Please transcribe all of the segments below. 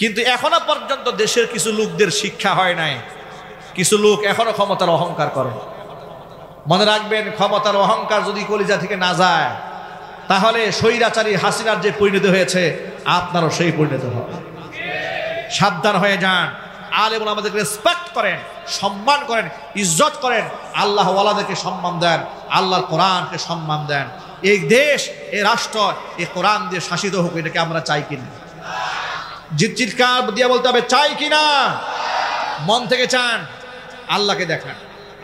কিন্তু এখনো পর্যন্ত দেশের কিছু লোকদের শিক্ষা হয় নাই, কিছু লোক এখনো ক্ষমতার অহংকার করে। মনে রাখবেন, ক্ষমতার অহংকার যদি কলিজা থেকে না যায় তাহলে স্বৈরাচারী হাসিনার যে পরিণতি হয়েছে আপনারও সেই পরিণতি হবে। সাবধান হয়ে যান। আলেম ওলামাদেরকে রেসপেক্ট করেন, সম্মান করেন, ইজ্জত করেন, আল্লাহ ওয়ালাদেরকে সম্মান দেন, আল্লাহর কোরআনকে সম্মান দেন। এই দেশ, এই রাষ্ট্র এই কোরআন দিয়ে শাসিত হোক, এটাকে আমরা চাই কিনা? চিৎকার দিয়ে বলতে হবে, চাই কিনা? মন থেকে চান? আল্লাহকে দেখান,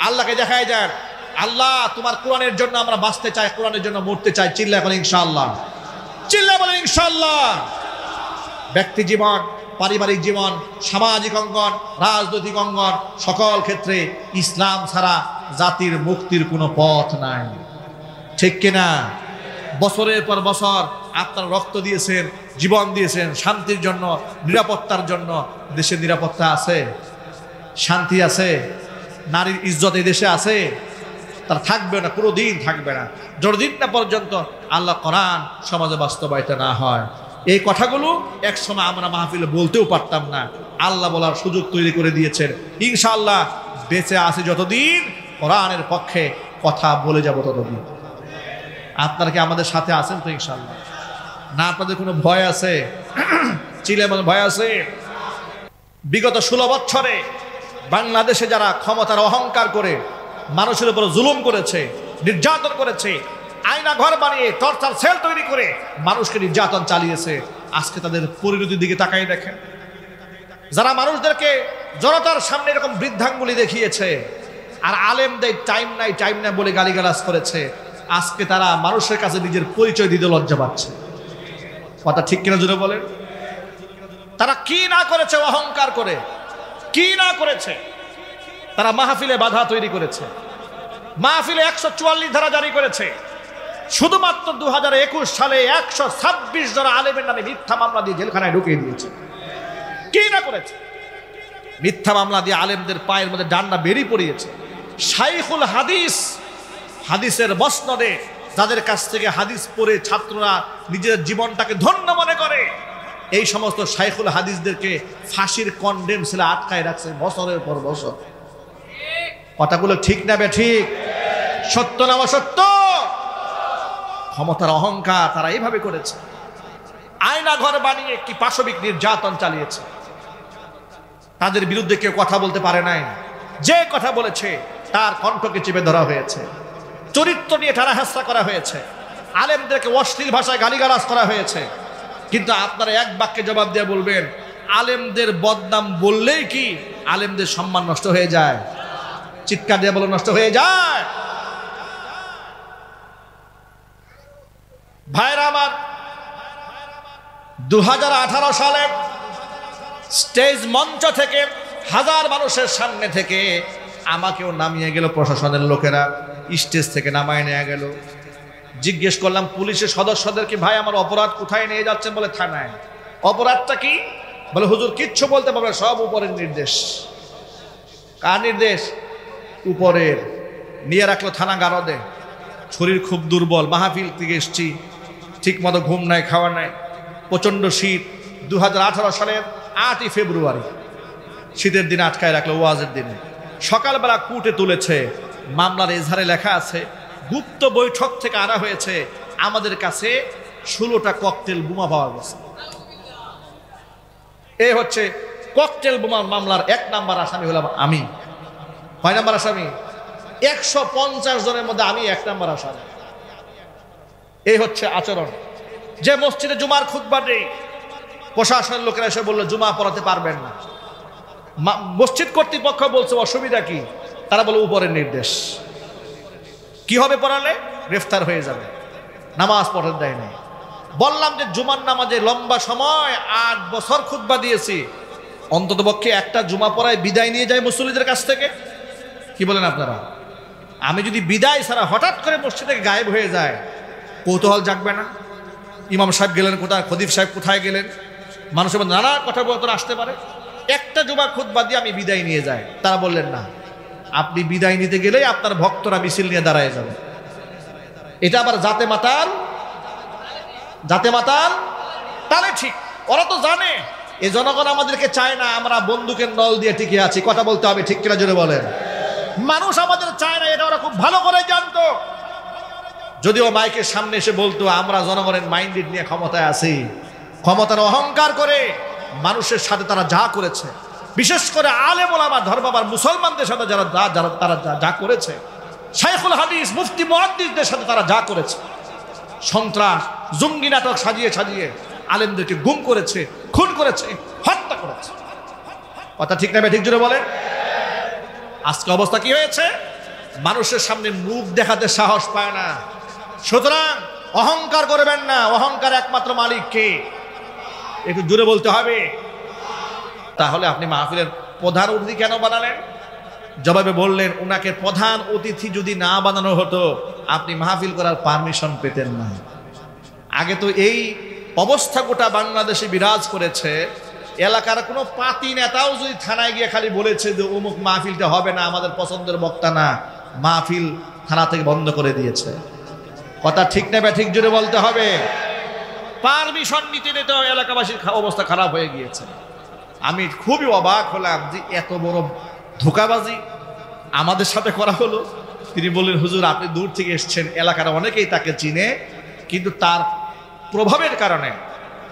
আল্লাহকে দেখায় যান, আল্লাহ তোমার কোরআনের জন্য আমরা বাঁচতে চাই, কোরআনের জন্য মরতে চাই। চিল্লায় বলেন ইনশাআল্লাহ, চিল্লায় বলেন ইনশাআল্লাহ। ব্যক্তি জীবন, পারিবারিক জীবন, সামাজিক অঙ্গন, রাজনৈতিক অঙ্গন, সকল ক্ষেত্রে ইসলাম ছাড়া জাতির মুক্তির কোনো পথ নাই। ঠিক কিনা? বছরের পর বছর আপনারা রক্ত দিয়েছেন, জীবন দিয়েছেন শান্তির জন্য, নিরাপত্তার জন্য। দেশের নিরাপত্তা আছে? শান্তি আছে? নারীর ইজ্জত এই দেশে আছে? তার থাকবে না, কোনো দিন থাকবে না যতদিন না পর্যন্ত আল্লাহ কোরআন সমাজে বাস্তবায়িত না হয়। এই কথাগুলো একসময় আমরা মাহফিলে বলতেও পারতাম না, আল্লাহ বলার সুযোগ তৈরি করে দিয়েছেন। ইনশাআল্লাহ বেঁচে আছি যতদিন কোরআনের পক্ষে কথা বলে যাব ততদিন। আপনারা কি আমাদের সাথে আছেন তো ইনশাআল্লাহ? না আপনাদের কোনো ভয় আছে? চিলে মানে ভয় আছে? বিগত 16 বছরে বাংলাদেশে যারা ক্ষমতার অহংকার করে মানুষের উপর জুলুম করেছে, নির্যাতন করেছে, আয়না ঘর বানিয়ে টর্চার সেল তৈরি করে মানুষকে নির্যাতন চালিয়েছে, আজকে তাদের পরিণতির দিকে তাকাই দেখেন। যারা মানুষদেরকে জনতার সামনে এরকম বৃদ্ধাঙ্গুলি দেখিয়েছে আর আলেমদের টাইম নাই টাইম নাই বলে গালিগালাজ করেছে, আজকে তারা মানুষের কাছে নিজের পরিচয় দিতে লজ্জা পাচ্ছে। কথা ঠিক কিনা জুড়ে বলেন? তারা কি না করেছে অহংকার করে, কি না করেছে? তারা মাহফিলে বাধা তৈরি করেছে, মাহফিলে 144 ধারা জারি করেছে। শুধুমাত্র 2021 সালে 126 জন আলেমের নামে মিথ্যা মামলা দিয়ে জেলখানায় ঢুকিয়ে দিয়েছে। কি না করেছে? মিথ্যা মামলা দিয়ে আলেমদের পায়ের মধ্যে ডান্ডা বেরিয়ে পড়িয়েছে। শাইখুল হাদিস, হাদিসের মসনদে যাদের কাছ থেকে হাদিস পড়ে ছাত্ররা নিজের জীবনটাকে ধন্য মনে করে, এই সমস্ত শাইখুল হাদিসদেরকে ফাঁসির কন্ডেম ছেলে আটকায় রাখছে বছরের পর বছর। কথাগুলো ঠিক না ঠিক? সত্য না অসত্য? ক্ষমতার অহংকার তারা এইভাবে করেছে। আয়না ঘর বানিয়ে কি পাশবিক নির্যাতন চালিয়েছে। তাদের বিরুদ্ধে কেউ কথা বলতে পারে নাই। যে কথা বলেছে তার কণ্ঠকে চেপে ধরা হয়েছে, চরিত্র নিয়ে ঠাড়াহাসরা করা হয়েছে, আলেমদেরকে অশ্লীল ভাষায় গালিগালাজ করা হয়েছে। কিন্তু আপনারা এক বাক্যে জবাব দিয়ে বলবেন, আলেমদের বদনাম বললেই কি আলেমদের সম্মান নষ্ট হয়ে যায়? চিৎকার দিয়ে বলো, নষ্ট হয়ে যায়। ভাইরা আমার, 2018 সালে স্টেজ মঞ্চ থেকে হাজার মানুষের সামনে থেকে আমাকেও নামিয়ে গেল প্রশাসনের লোকেরা, স্টেজ থেকে নামায় নিয়ে গেল। জিজ্ঞেস করলাম পুলিশের সদস্যদেরকে, ভাই আমার অপরাধ কোথায় নিয়ে যাচ্ছেন? বলে থানায়। অপরাধটা কি? বলে হুজুর কিচ্ছু বলতে পারবে, সব উপরের নির্দেশ। কার নির্দেশ? উপরের। নিয়ে রাখলো থানা গারদে। শরীর খুব দুর্বল, মাহফিল থেকে এসছি, ঠিক মতো ঘুম নাই, খাওয়া নাই, প্রচণ্ড শীত। 2018 সালের 8ই ফেব্রুয়ারি শীতের দিনে আটকায় রাখলো, ওয়াজের দিনে। সকালবেলা কুটে তুলেছে, মামলার এজাহারে লেখা আছে গুপ্ত বৈঠক থেকে আনা হয়েছে, আমাদের কাছে 16টা ককটেল বোমা পাওয়া গেছে। এ হচ্ছে ককটেল বোমা মামলার 1 নাম্বার আসামি হলাম আমি। কয় নাম্বার আসামি? 150 জনের মধ্যে আমি 1 নাম্বার আসামি। এই হচ্ছে আচরণ। যে মসজিদে জুমার খুতবা দেই, প্রশাসনের লোকেরা এসে বললো জুমা পড়াতে পারবেন না। মসজিদ কর্তৃপক্ষ বলছে অসুবিধা কি? তারা বলে উপরের নির্দেশ। কি হবে পড়ালে? গ্রেফতার হয়ে যাবে। নামাজ পড়াতে দেয় নাই। বললাম যে জুমার নামাজে লম্বা সময় 8 বছর খুতবা দিয়েছি, অন্তত পক্ষে একটা জুমা পড়ায় বিদায় নিয়ে যায় মুসল্লিদের কাছ থেকে। কি বলেন আপনারা? আমি যদি বিদায় ছাড়া হঠাৎ করে মসজিদ থেকে গায়েব হয়ে যায়, কৌতূহল জাগবে না? ইমাম সাহেব গেলেন কোথায়, খতিব সাহেব কোথায় গেলেন, মানুষের মধ্যে নানা কথাবার্তা আসতে পারে। একটা জুমা খুতবা দিয়ে আমি বিদায় নিয়ে যাই। তারা বললেন না, আপনি বিদায় নিতে গেলেই আপনার ভক্তরা মিছিল নিয়ে দাঁড়ায় যাবে। এটা আবার জাতে মাতাল, জাতে মাতাল তাহলে ঠিক। ওরা তো জানে এই জনগণ আমাদেরকে চায় না, আমরা বন্দুকের নল দিয়ে টিকে আছি। কথা বলতে হবে, ঠিক কিনা জোরে বলেন। মানুষ আমাদের চায় না, এটা ওরা খুব ভালো করে জানতো। যদিও মাইকের সামনে এসে বলতো আমরা জনগণের মাইন্ডেড নিয়ে ক্ষমতায় আছি, ক্ষমতার অহংকার করে মানুষের সাথে তারা যা করেছে, বিশেষ করে আলেম ওলামা ধর্মবান মুসলমানদের সাথে তারা যা করেছে, শাইখুল হাদিস মুফতি মুহাদ্দিসদের সাথে তারা যা করেছে, সন্ত্রাস জঙ্গি নাটক সাজিয়ে সাজিয়ে আলেমদেরকে গুম করেছে, খুন করেছে, হত্যা করেছে। কথা ঠিক না ঠিক জোরে বলেন। আজকে অবস্থা কি হয়েছে? মানুষের সামনে মুখ দেখাতে সাহস পায় না। সুতরাং অহংকার করবেন না, অহংকার একমাত্র মালিক কে? একটু জোরে বলতে হবে। তাহলে আপনি মাহফিলের প্রধান অতিথি কেন বানালেন? জবাবে বললেন, উনাকে প্রধান অতিথি যদি না বানানো হতো আপনি মাহফিল করার পারমিশন পেতেন না। আগে তো এই অবস্থা গোটা বাংলাদেশে বিরাজ করেছে, এলাকার কোনো পাতি নেতাও যদি থানায় গিয়ে খালি বলেছে যে অমুক মাহফিলটা হবে না, আমাদের পছন্দের বক্তা না, মাহফিল থানা থেকে বন্ধ করে দিয়েছে। কথা ঠিক না ঠিক জোরে বলতে হবে। পারমিশন নিতে নিতে এলাকাবাসীর অবস্থা খারাপ হয়ে গিয়েছে। আমি খুবই অবাক হলাম যে এত বড় ধোঁকাবাজি আমাদের সাথে করা হলো। তিনি বললেন, হুজুর আপনি দূর থেকে এসছেন, এলাকার অনেকেই তাকে চিনে, কিন্তু তার প্রভাবের কারণে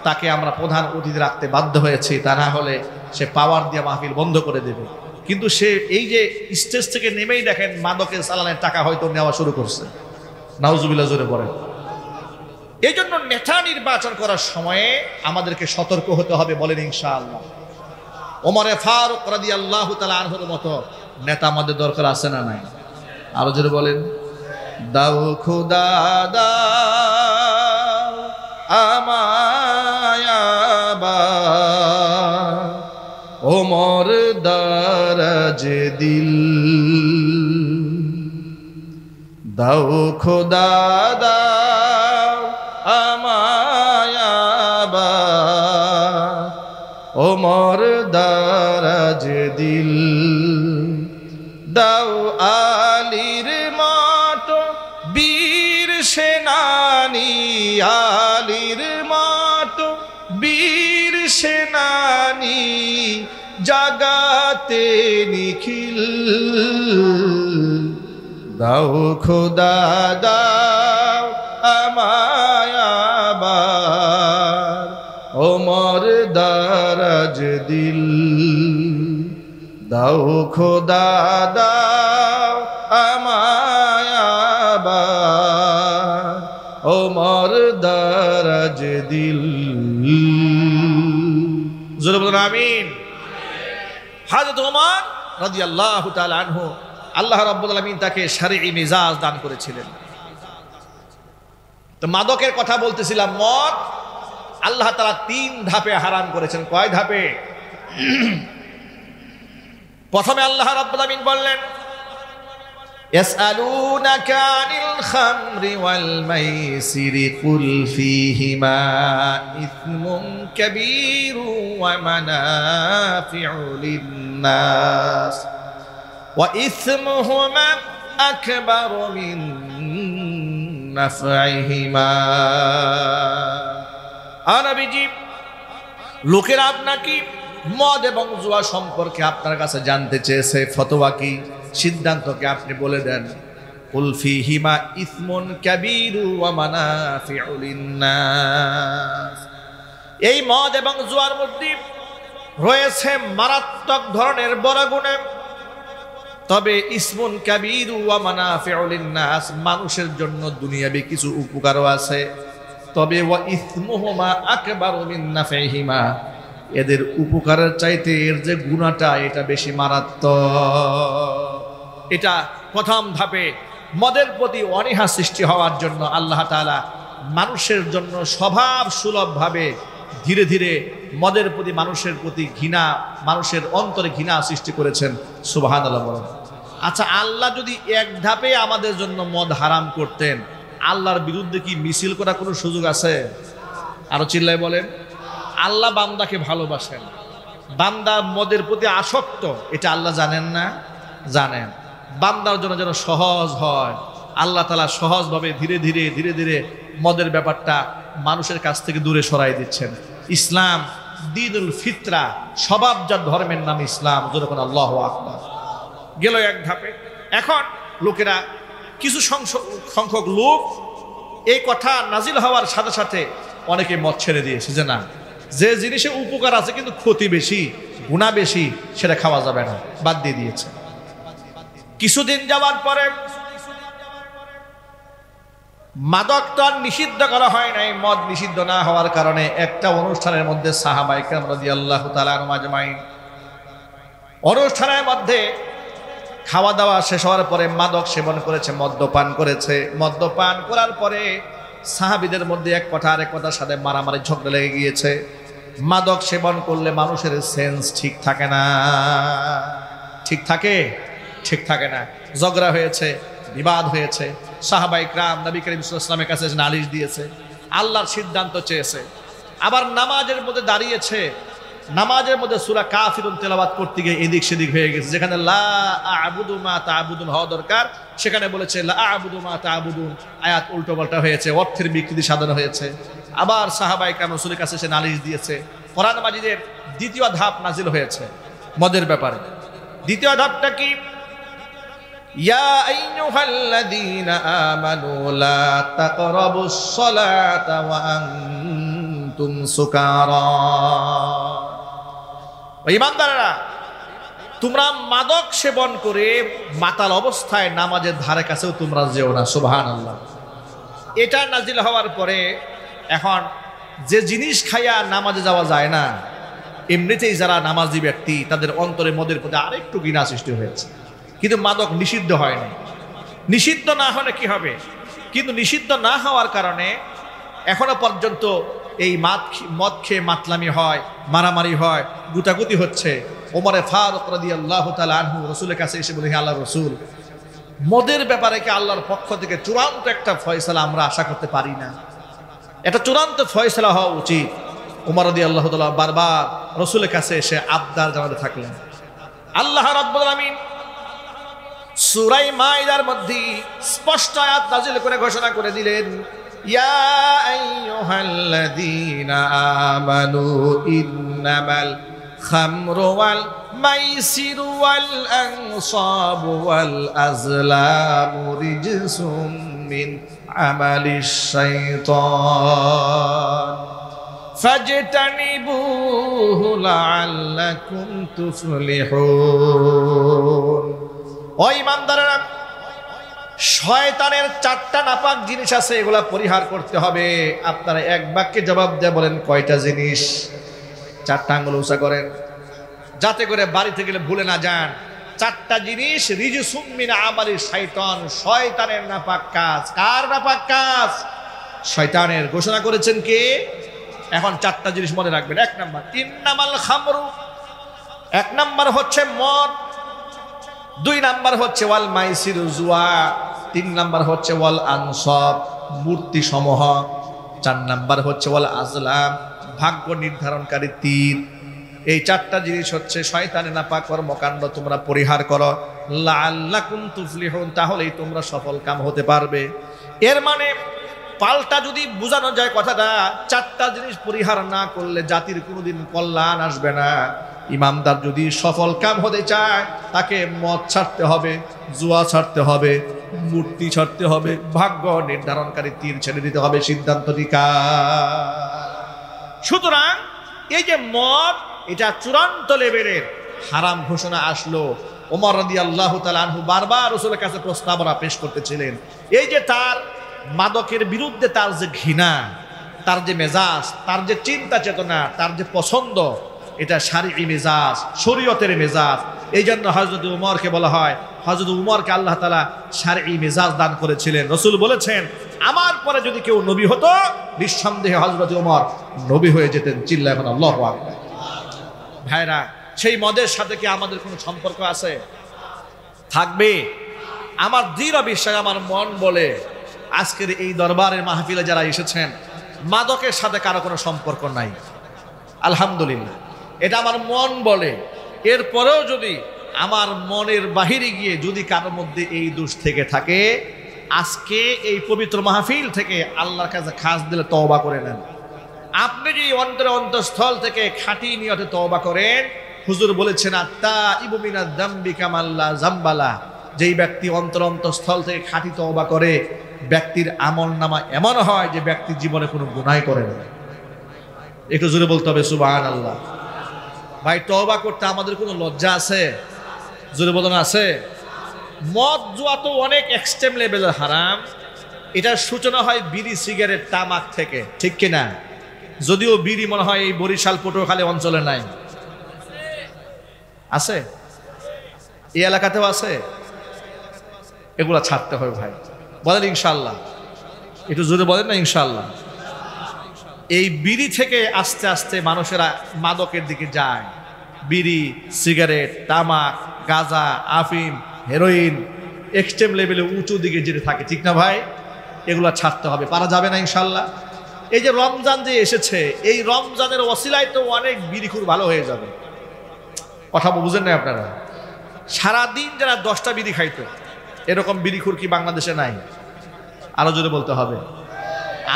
তাকে আমরা প্রধান অতিথি রাখতে বাধ্য হয়েছি, তা না হলে সে পাওয়ার দিয়ে মাহফিল বন্ধ করে দেবে। কিন্তু সে এই যে স্টেজ থেকে নেমেই দেখেন মাদকের চালানের টাকা হয়তো নেওয়া শুরু করছে। নাউজুবিল্লাহ জোরে পড়ে। এই জন্য নেতা নির্বাচন করার সময়ে আমাদেরকে সতর্ক হতে হবে, বলেন ইনশাআল্লাহ। ওমরে ফারুক রাদিয়াল্লাহু তাআলা আনহুর মতো নেতা আমাদের দরকার আছে না নাই? আরো জোরে বলেন। দাও খোদা দাও আমায় আবার, ওমর দারাজ দিল। দাও খোদা দাও আমায় আবার, ওমর দারাজ দিল। দাও আলীর মতো বীর সেনানী, আলীর মতো বীর সেনানী, জাগাতে নিখিল। দাও খোদা দাও আমায় আবার, ওমর দারাজ দিল। দাও খোদা দাও আমায় আবার, ওমর দারাজ দিল। জোরে বলুন আমিন। হযরত ওমর রাদিয়াল্লাহু তাআলা আনহু, আল্লাহ রাব্বুল আলামিন তাকে শারঈ মিজাজ দান করেছিলেন। তো মাদকের কথা বলতেছিলাম, মদ আল্লাহ তাআলা 3 ধাপে হারাম করেছেন। কয় ধাপে? প্রথমে আল্লাহ রাব্বুল আলামিন বললেন, ইয়াসআলুনাকা আনিল খামরি ওয়াল মাইসিরি কুল ফীহিমা ইসমুন কাবীরু ওয়া মানাফিউ লিন-নাস ওয়া ইসমুহুমা আকবারু মিন নাফঈহিমা। নবীজি, লোকেরা আপনাকে মদ এবং জুয়া সম্পর্কে আপনার কাছে জানতে চেয়েছে, ফতোয়া কি, সিদ্ধান্তকে আপনি বলে দেন। কুল ফীহিমা ইসমুন কাবীরু ওয়া মানাফিউ লিন-নাস। এই মদ এবং জুয়ার মধ্যে রয়েছে মারাত্মক ধরনের বড় গুনাহ, তবে ইসমুন কাবীরু ওয়া মানাফিউ লিন-নাস, মানুষের জন্য দুনিয়াবি কিছু উপকারও আছে, তবে ওয়া ইসমুহুমা আকবারু মিন নাফঈহিমা, এদের উপকারের চাইতে এর যে গুনাহটা এটা বেশি মারাত্মক। এটা প্রথম ধাপে মদের প্রতি অনীহা সৃষ্টি হওয়ার জন্য আল্লাহ তাআলা মানুষের জন্য স্বভাব সুলভভাবে ধীরে ধীরে মদের প্রতি মানুষের প্রতি ঘৃণা, মানুষের অন্তরে ঘৃণা সৃষ্টি করেছেন। সুবহানাল্লাহ বলেন। আচ্ছা, আল্লাহ যদি এক ধাপে আমাদের জন্য মদ হারাম করতেন, আল্লাহর বিরুদ্ধে কি মিছিল করার কোনো সুযোগ আছে? আরো চিল্লায় বলেন। আল্লাহ বান্দাকে ভালোবাসেন, বান্দা মদের প্রতি আসক্ত, এটা আল্লাহ জানেন না? জানেন। বান্দার জন্য যেন সহজ হয়, আল্লাহ তাআলা সহজভাবে ধীরে ধীরে ধীরে ধীরে মদের ব্যাপারটা মানুষের কাছ থেকে দূরে সরাই দিচ্ছেন। ইসলাম দ্বীনুল ফিতরা, স্বভাবজাত ধর্মের নাম ইসলাম। যেরকম আল্লাহু আকবার গেল এক ধাপে। এখন লোকেরা কিছু সংখ্যক লোক এই কথা নাজিল হওয়ার সাথে সাথে অনেকে মত ছেড়ে দিয়েছে যে না, যে জিনিসে উপকার আছে কিন্তু ক্ষতি বেশি, গুনাহ বেশি, সেটা খাওয়া যাবে না, বাদ দিয়ে দিয়েছে। কিছুদিন যাওয়ার পরে মাদক তো আর নিষিদ্ধ করা হয় নাই। মদ নিষিদ্ধ না হওয়ার কারণে একটা অনুষ্ঠানের মধ্যে সাহাবায়ে কেরাম রাদিয়াল্লাহু তাআলা আনহুম আজমাইন, অনুষ্ঠানের মধ্যে খাওয়া দাওয়া শেষ হওয়ার পরে মাদক সেবন করেছে, মদ্যপান করেছে। মদ্যপান করার পরে সাহাবীদের মধ্যে এক কথা আরেক কথার সাথে মারামারি ঝগড়া লেগে গিয়েছে। মাদক সেবন করলে মানুষের সেন্স ঠিক থাকে না, ঠিক থাকে? ঠিক থাকে না। ঝগড়া হয়েছে, বিবাদ হয়েছে। সাহাবায়ে কেরাম নবী করিম সাল্লাল্লাহু আলাইহি ওয়াসাল্লামের কাছে নালিশ দিয়েছে, আল্লাহর সিদ্ধান্ত চেয়েছে। আবার নামাজের মধ্যে দাঁড়িয়েছে, নামাজের মধ্যে সূরা কাফিরুন তেলাওয়াত করতে গিয়ে এদিক সেদিক হয়ে গেছে। যেখানে লা আ'বুদু মা তা'বুদুন হওয়া দরকার, সেখানে বলেছে লা আ'বুদু মা তা'বুদুন। আয়াত উল্টো পাল্টা হয়েছে, অর্থের বিকৃতি সাধন হয়েছে। আবার সাহাবায়ে কেরাম রাসূলের কাছে এসে নালিশ দিয়েছে। কোরআন মাজিদের দ্বিতীয় ধাপ নাজিল হয়েছে মদের ব্যাপারে। দ্বিতীয় ধাপটা কি? ইয়া আইয়ুহাল্লাযীনা আমানু লা তাকরাবুস সালাতা ওয়া আনতুম সুকারা। ঈমানদাররা, তোমরা মাদক সেবন করে মাতাল অবস্থায় নামাজের ধারে কাছেও তোমরা যেও না। সুবহানাল্লাহ। এটা নাজিল হওয়ার পরে এখন যে জিনিস খাইয়া নামাজে যাওয়া যায় না, এমনিতেই যারা নামাজি ব্যক্তি তাদের অন্তরে মদের প্রতি আরেকটু ঘৃণা সৃষ্টি হয়েছে। কিন্তু মাদক নিষিদ্ধ হয় না। নিষিদ্ধ না হলে কি হবে? কিন্তু নিষিদ্ধ না হওয়ার কারণে এখনো পর্যন্ত এই মদ খেয়ে মাতলামি হয়, মারামারি হয়, গুতাগুতি হচ্ছে। ওমরে ফারুক রাদিয়াল্লাহু তাআলা আনহু রাসূলের কাছে এসে বলে, হে আল্লাহর রাসূল, মদের ব্যাপারে কি আল্লাহর পক্ষ থেকে চূড়ান্ত একটা ফয়সালা আমরা আশা করতে পারি না? এটা চূড়ান্ত ফয়সালা হওয়া উচিত। ওমর রাদিয়াল্লাহু তাআলা বারবার রাসূলের কাছে এসে আবদার জানাতে থাকলেন। আল্লাহ রাব্বুল আলামিন সূরা মাইদার মধ্যে স্পষ্ট আয়াত নাযিল করে ঘোষণা করে দিলেন, ইয়া আইয়ুহাল্লাযীনা আমানু ইন্নামাল খামরু ওয়াল মাইসিরু ওয়াল আনসাবু ওয়াল আজলামু রিজসুম মিন আমালিশ শাইতান ফাজতানিবুহু লাআল্লাকুম তুফলিহুন। ও ঈমানদাররা, শয়তানের 4টা নাপাক জিনিস আছে, এগুলা পরিহার করতে হবে। আপনারা এক বাক্যে জবাব দিয়ে বলেন কয়টা জিনিস? 4টা আঙ্গুল উঁচা করেন যাতে করে বাড়িতে গেলে ভুলে না যান। 4টা জিনিস রিজসুম মিন আমালিশ শাইতান, শয়তানের নাপাক কাজ। কার নাপাক কাজ? শয়তানের। ঘোষণা করেছেন কে? এখন 4টা জিনিস মনে রাখবেন। 1 নাম্বার ইন্নামাল খামরু, 1 নাম্বার হচ্ছে মদ। 2 নাম্বার হচ্ছে ওয়াল মাইসির জুয়া। 3 নাম্বার হচ্ছে ওয়াল আনসাব, মূর্তি সমূহ। 4 নাম্বার হচ্ছে ওয়াল আজলাম, ভাগ্য নির্ধারণকারী তীর। এই 4টা জিনিস হচ্ছে শয়তানের নাপাক কর্মকাণ্ড। তোমরা পরিহার করো লাআল্লাকুম তুফলিহুন, তাহলেই তোমরা সফল কাম হতে পারবে। এর মানে পাল্টা যদি বোঝানো যায় কথাটা, 4টা জিনিস পরিহার না করলে জাতির কোনোদিন কল্যাণ আসবে না। ইমামদার যদি সফল কাম হতে চায়, তাকে মদ ছাড়তে হবে, জুয়া ছাড়তে হবে, মূর্তি ছাড়তে হবে, ভাগ্য নির্ধারণকারী তীর ছেড়ে দিতে হবে। সিদ্ধান্তটি কার? সুতরাং এই যে মদ, এটা চূড়ান্ত লেভেলের হারাম ঘোষণা আসলো। ওমর রাদিয়াল্লাহু তাআলা আনহু বারবার রাসূলের কাছে প্রস্তাবনা পেশ করতেছিলেন। এই যে তার মাদকের বিরুদ্ধে তার যে ঘৃণা, তার যে মেজাজ, তার যে চিন্তা চেতনা, তার যে পছন্দ, এটা শারঈ মেজাজ, শরীয়তের মেজাজ। এই জন্য হযরত উমরকে বলা হয়, হযরত উমরকে আল্লাহ তাআলা শারঈ মেজাজ দান করেছিলেন। রাসূল বলেছেন, আমার পরে যদি কেউ নবী হতো, নিঃসন্দেহে হযরত উমর নবী হয়ে যেতেন। চিল্লায় এখন আল্লাহু আকবার। ভাইরা, সেই মদের সাথে কি আমাদের কোনো সম্পর্ক আছে? থাকবে? আমার দৃঢ় বিশ্বাস, আমার মন বলে আজকের এই দরবারের মাহফিলে যারা এসেছেন, মাদকের সাথে কারো কোনো সম্পর্ক নাই। আলহামদুলিল্লাহ, এটা আমার মন বলে। এরপরেও যদি আমার মনের বাহিরে গিয়ে যদি কারোর মধ্যে এই দোষ থেকে থাকে, আজকে এই পবিত্র মাহফিল থেকে আল্লাহর কাছে খাস দিলে তওবা করে নেন। আপনি যদি অন্তরে অন্তঃস্থল থেকে খাঁটি নিয়তে তওবা করেন, হুজুর বলেছেন আত্তাইবু মিনাজ যামবি কামাল্লা যামবালা, যেই ব্যক্তি অন্তর অন্তঃস্থল থেকে খাঁটি তওবা করে, ব্যক্তির আমলনামা এমন হয় যে ব্যক্তি জীবনে কোনো গুনাহ করে না। একটু জোরে বলতে হবে সুবহানাল্লাহ। ভাই, তওবা করতে আমাদের কোনো লজ্জা আছে? জোরে বলুন, আছে? মদ জুয়া তো অনেক এক্সট্রিম লেভেলের হারাম। এটার সূচনা হয় বিড়ি সিগারেট তামাক থেকে, ঠিক কিনা? যদিও বিড়ি মনে হয় এই বরিশাল পটুয়াখালী অঞ্চলে নাই, আছে, এই এলাকাতেও আছে। এগুলা ছাড়তে হবে ভাই, বলেন ইনশাআল্লাহ। একটু জোরে বলেন না ইনশাআল্লাহ। এই বিড়ি থেকে আস্তে আস্তে মানুষেরা মাদকের দিকে যায়। বিড়ি, সিগারেট, তামাক, গাঁজা, আফিম, হেরোইন, এক্সট্রিম লেভেলে উঁচু দিকে যেতে থাকে, ঠিক না ভাই? এগুলা ছাড়তে হবে, পারা যাবে না ইনশাআল্লাহ। এই যে রমজান যে এসেছে, এই রমজানের ওসিলায় তো অনেক বিড়িখুর ভালো হয়ে যাবে। কথা বুঝেন না আপনারা? সারাদিন যারা 10টা বিড়ি খাইতো, এরকম বিড়িখুর কি বাংলাদেশে নাই? আরো জোরে বলতে হবে।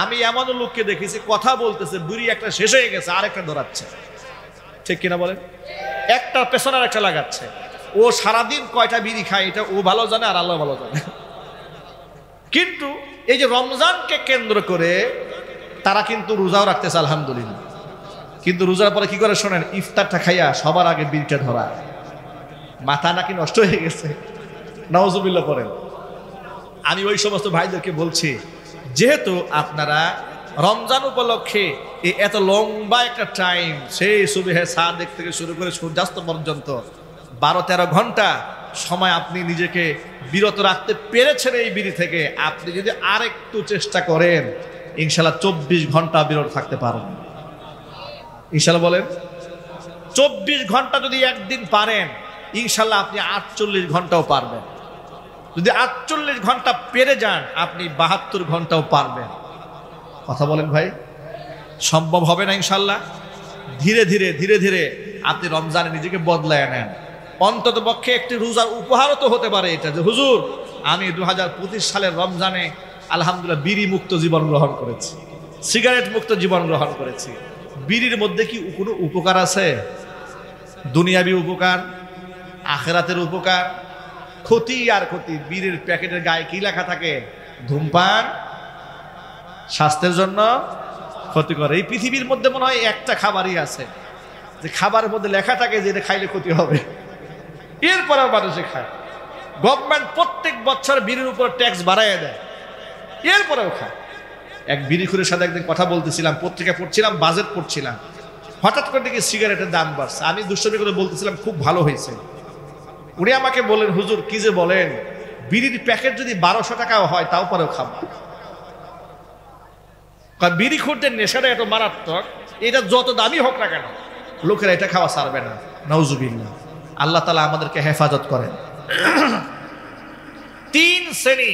আমি এমন লোককে দেখেছি কথা বলতেছে, বিড়ি একটা শেষ হয়ে গেছে, আরেকটা ধরাচ্ছে, ঠিক কিনা বলেন? একটার পেছনে আর একটা লাগাচ্ছে। ও সারাদিন কয়টা বিড়ি খায় এটা ও ভালো জানে, আর আল্লাহ ভালো জানে। কিন্তু এই যে রমজানকে কেন্দ্র করে তারা কিন্তু রোজাও রাখতেছে আলহামদুলিল্লাহ, কিন্তু রোজার পরে কি করে শোনেন? ইফতারটা খাইয়া সবার আগে বিড়িটা ধরা। মাথা নাকি নষ্ট হয়ে গেছে, নাউজুবিল্লাহ পড়েন। আমি ওই সমস্ত ভাইদেরকে বলছি, যেহেতু আপনারা রমজান উপলক্ষে এই এত লম্বা একটা টাইম, সেই সুবহে সাদেক থেকে শুরু করে সূর্যাস্ত পর্যন্ত 12-13 ঘন্টা সময় আপনি নিজেকে বিরত রাখতে পেরেছেন এই বিড়ি থেকে, আপনি যদি আরেকটু চেষ্টা করেন ইনশাল্লাহ 24 ঘন্টা বিরত থাকতে পারেন। ইনশাল্লাহ বলেন, 24 ঘন্টা যদি একদিন পারেন, ইনশাল্লাহ আপনি 48 ঘন্টাও পারবেন। যদি 48 ঘন্টা পেরে যান, আপনি 72 ঘন্টাও পারবেন। কথা বলেন ভাই, সম্ভব হবে না ইনশাল্লাহ? ধীরে ধীরে ধীরে ধীরে আপনি রমজানে নিজেকে বদলায় নেন। অন্তত পক্ষে একটি রোজার উপহারও তো হতে পারে এটা, যে হুজুর আমি 2025 সালের রমজানে আলহামদুলিল্লাহ বিড়ি মুক্ত জীবন গ্রহণ করেছি, সিগারেট মুক্ত জীবন গ্রহণ করেছি। বিড়ির মধ্যে কি কোনো উপকার আছে? দুনিয়াবি উপকার, আখিরাতের উপকার? ক্ষতি আর ক্ষতি। বিড়ির প্যাকেটের গায়ে কি লেখা থাকে? ধূমপান স্বাস্থ্যের জন্য ক্ষতিকর। এই পৃথিবীর মধ্যে মনে হয় একটা খাবারই আছে যে খাবারের মধ্যে লেখা থাকে যে এটা খাইলে ক্ষতি হবে, এরপরেও মানুষে খায়। গভর্নমেন্ট প্রত্যেক বছর বিড়ির উপর ট্যাক্স বাড়াইয়া দেয়, এরপরেও খায়। এক বিড়িখুরের সাথে একদিন কথা বলতেছিলাম, পত্রিকা পড়ছিলাম, বাজেট পড়ছিলাম, হঠাৎ করে দেখি সিগারেটের দাম বাড়ছে। আমি দুষ্টমি করে বলতেছিলাম খুব ভালো হয়েছে। উনি আমাকে বলেন, হুজুর কি যে বলেন, বিড়ির প্যাকেট যদি 1200 টাকাও হয় তাও পরেও খাবো। কারণ বিড়িখুরদের নেশাটা এত মারাত্মক, এটা যত দামি হোক না কেন লোকেরা এটা খাওয়া ছাড়বে না। নাউজুবিল্লাহ। আল্লাহ তাআলা আমাদেরকে হেফাজত করেন। 3 শ্রেণী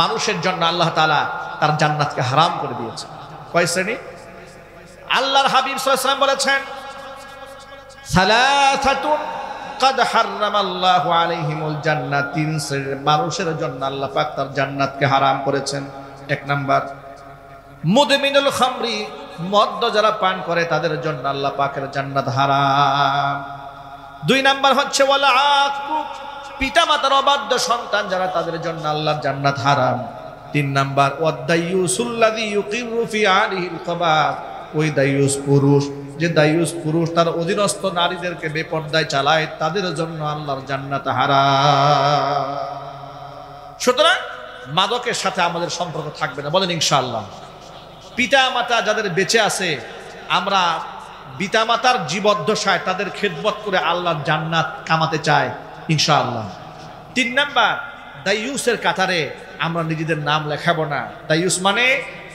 মানুষের জন্য আল্লাহ তাআলা তার জান্নাতকে হারাম করে দিয়েছে। কয় শ্রেণী? আল্লাহর হাবিব সাল্লাল্লাহু আলাইহি ওয়াসাল্লাম বলেছেন, সালাসাতুন কাদ হারামাল্লাহু আলাইহিমুল জান্নাত। 3 শ্রেণীর মানুষের জন্য আল্লাহ পাক তার জান্নাতকে হারাম করেছেন। 1 নাম্বার মুদমিনুল খামরি, মদ যারা পান করে তাদের জন্য আল্লাহ পাকের জান্নাত হারাম। 2 নাম্বার হচ্ছে ওয়ালা আকু, পিতা মাতার অবাধ্য সন্তান যারা, তাদের জন্য আল্লাহর জান্নাত হারাম। 3 নাম্বার ওয়াদাইয়ুসুল্লাযী ইউকিরু ফি আলিহিল কবাত, ওই দায়ুস পুরুষ, যে দায়ুস পুরুষ তার অধীনস্থ নারীদেরকে বেপরদায় চালায়, তাদের জন্য আল্লাহর জান্নাত হারাম। সুতরাং মাদকের সাথে আমাদের সম্পর্ক থাকবে না, বলেন ইনশাআল্লাহ। পিতা মাতা যাদের বেঁচে আছে, আমরা পিতা মাতার জীবদ্দশায় তাদের খেদমত করে আল্লাহর জান্নাত কামাতে চাই ইনশাআল্লাহ। 3 নাম্বার, দায়ুসের কাতারে আমরা নিজেদের নাম লেখাবো না। দায়ুস মানে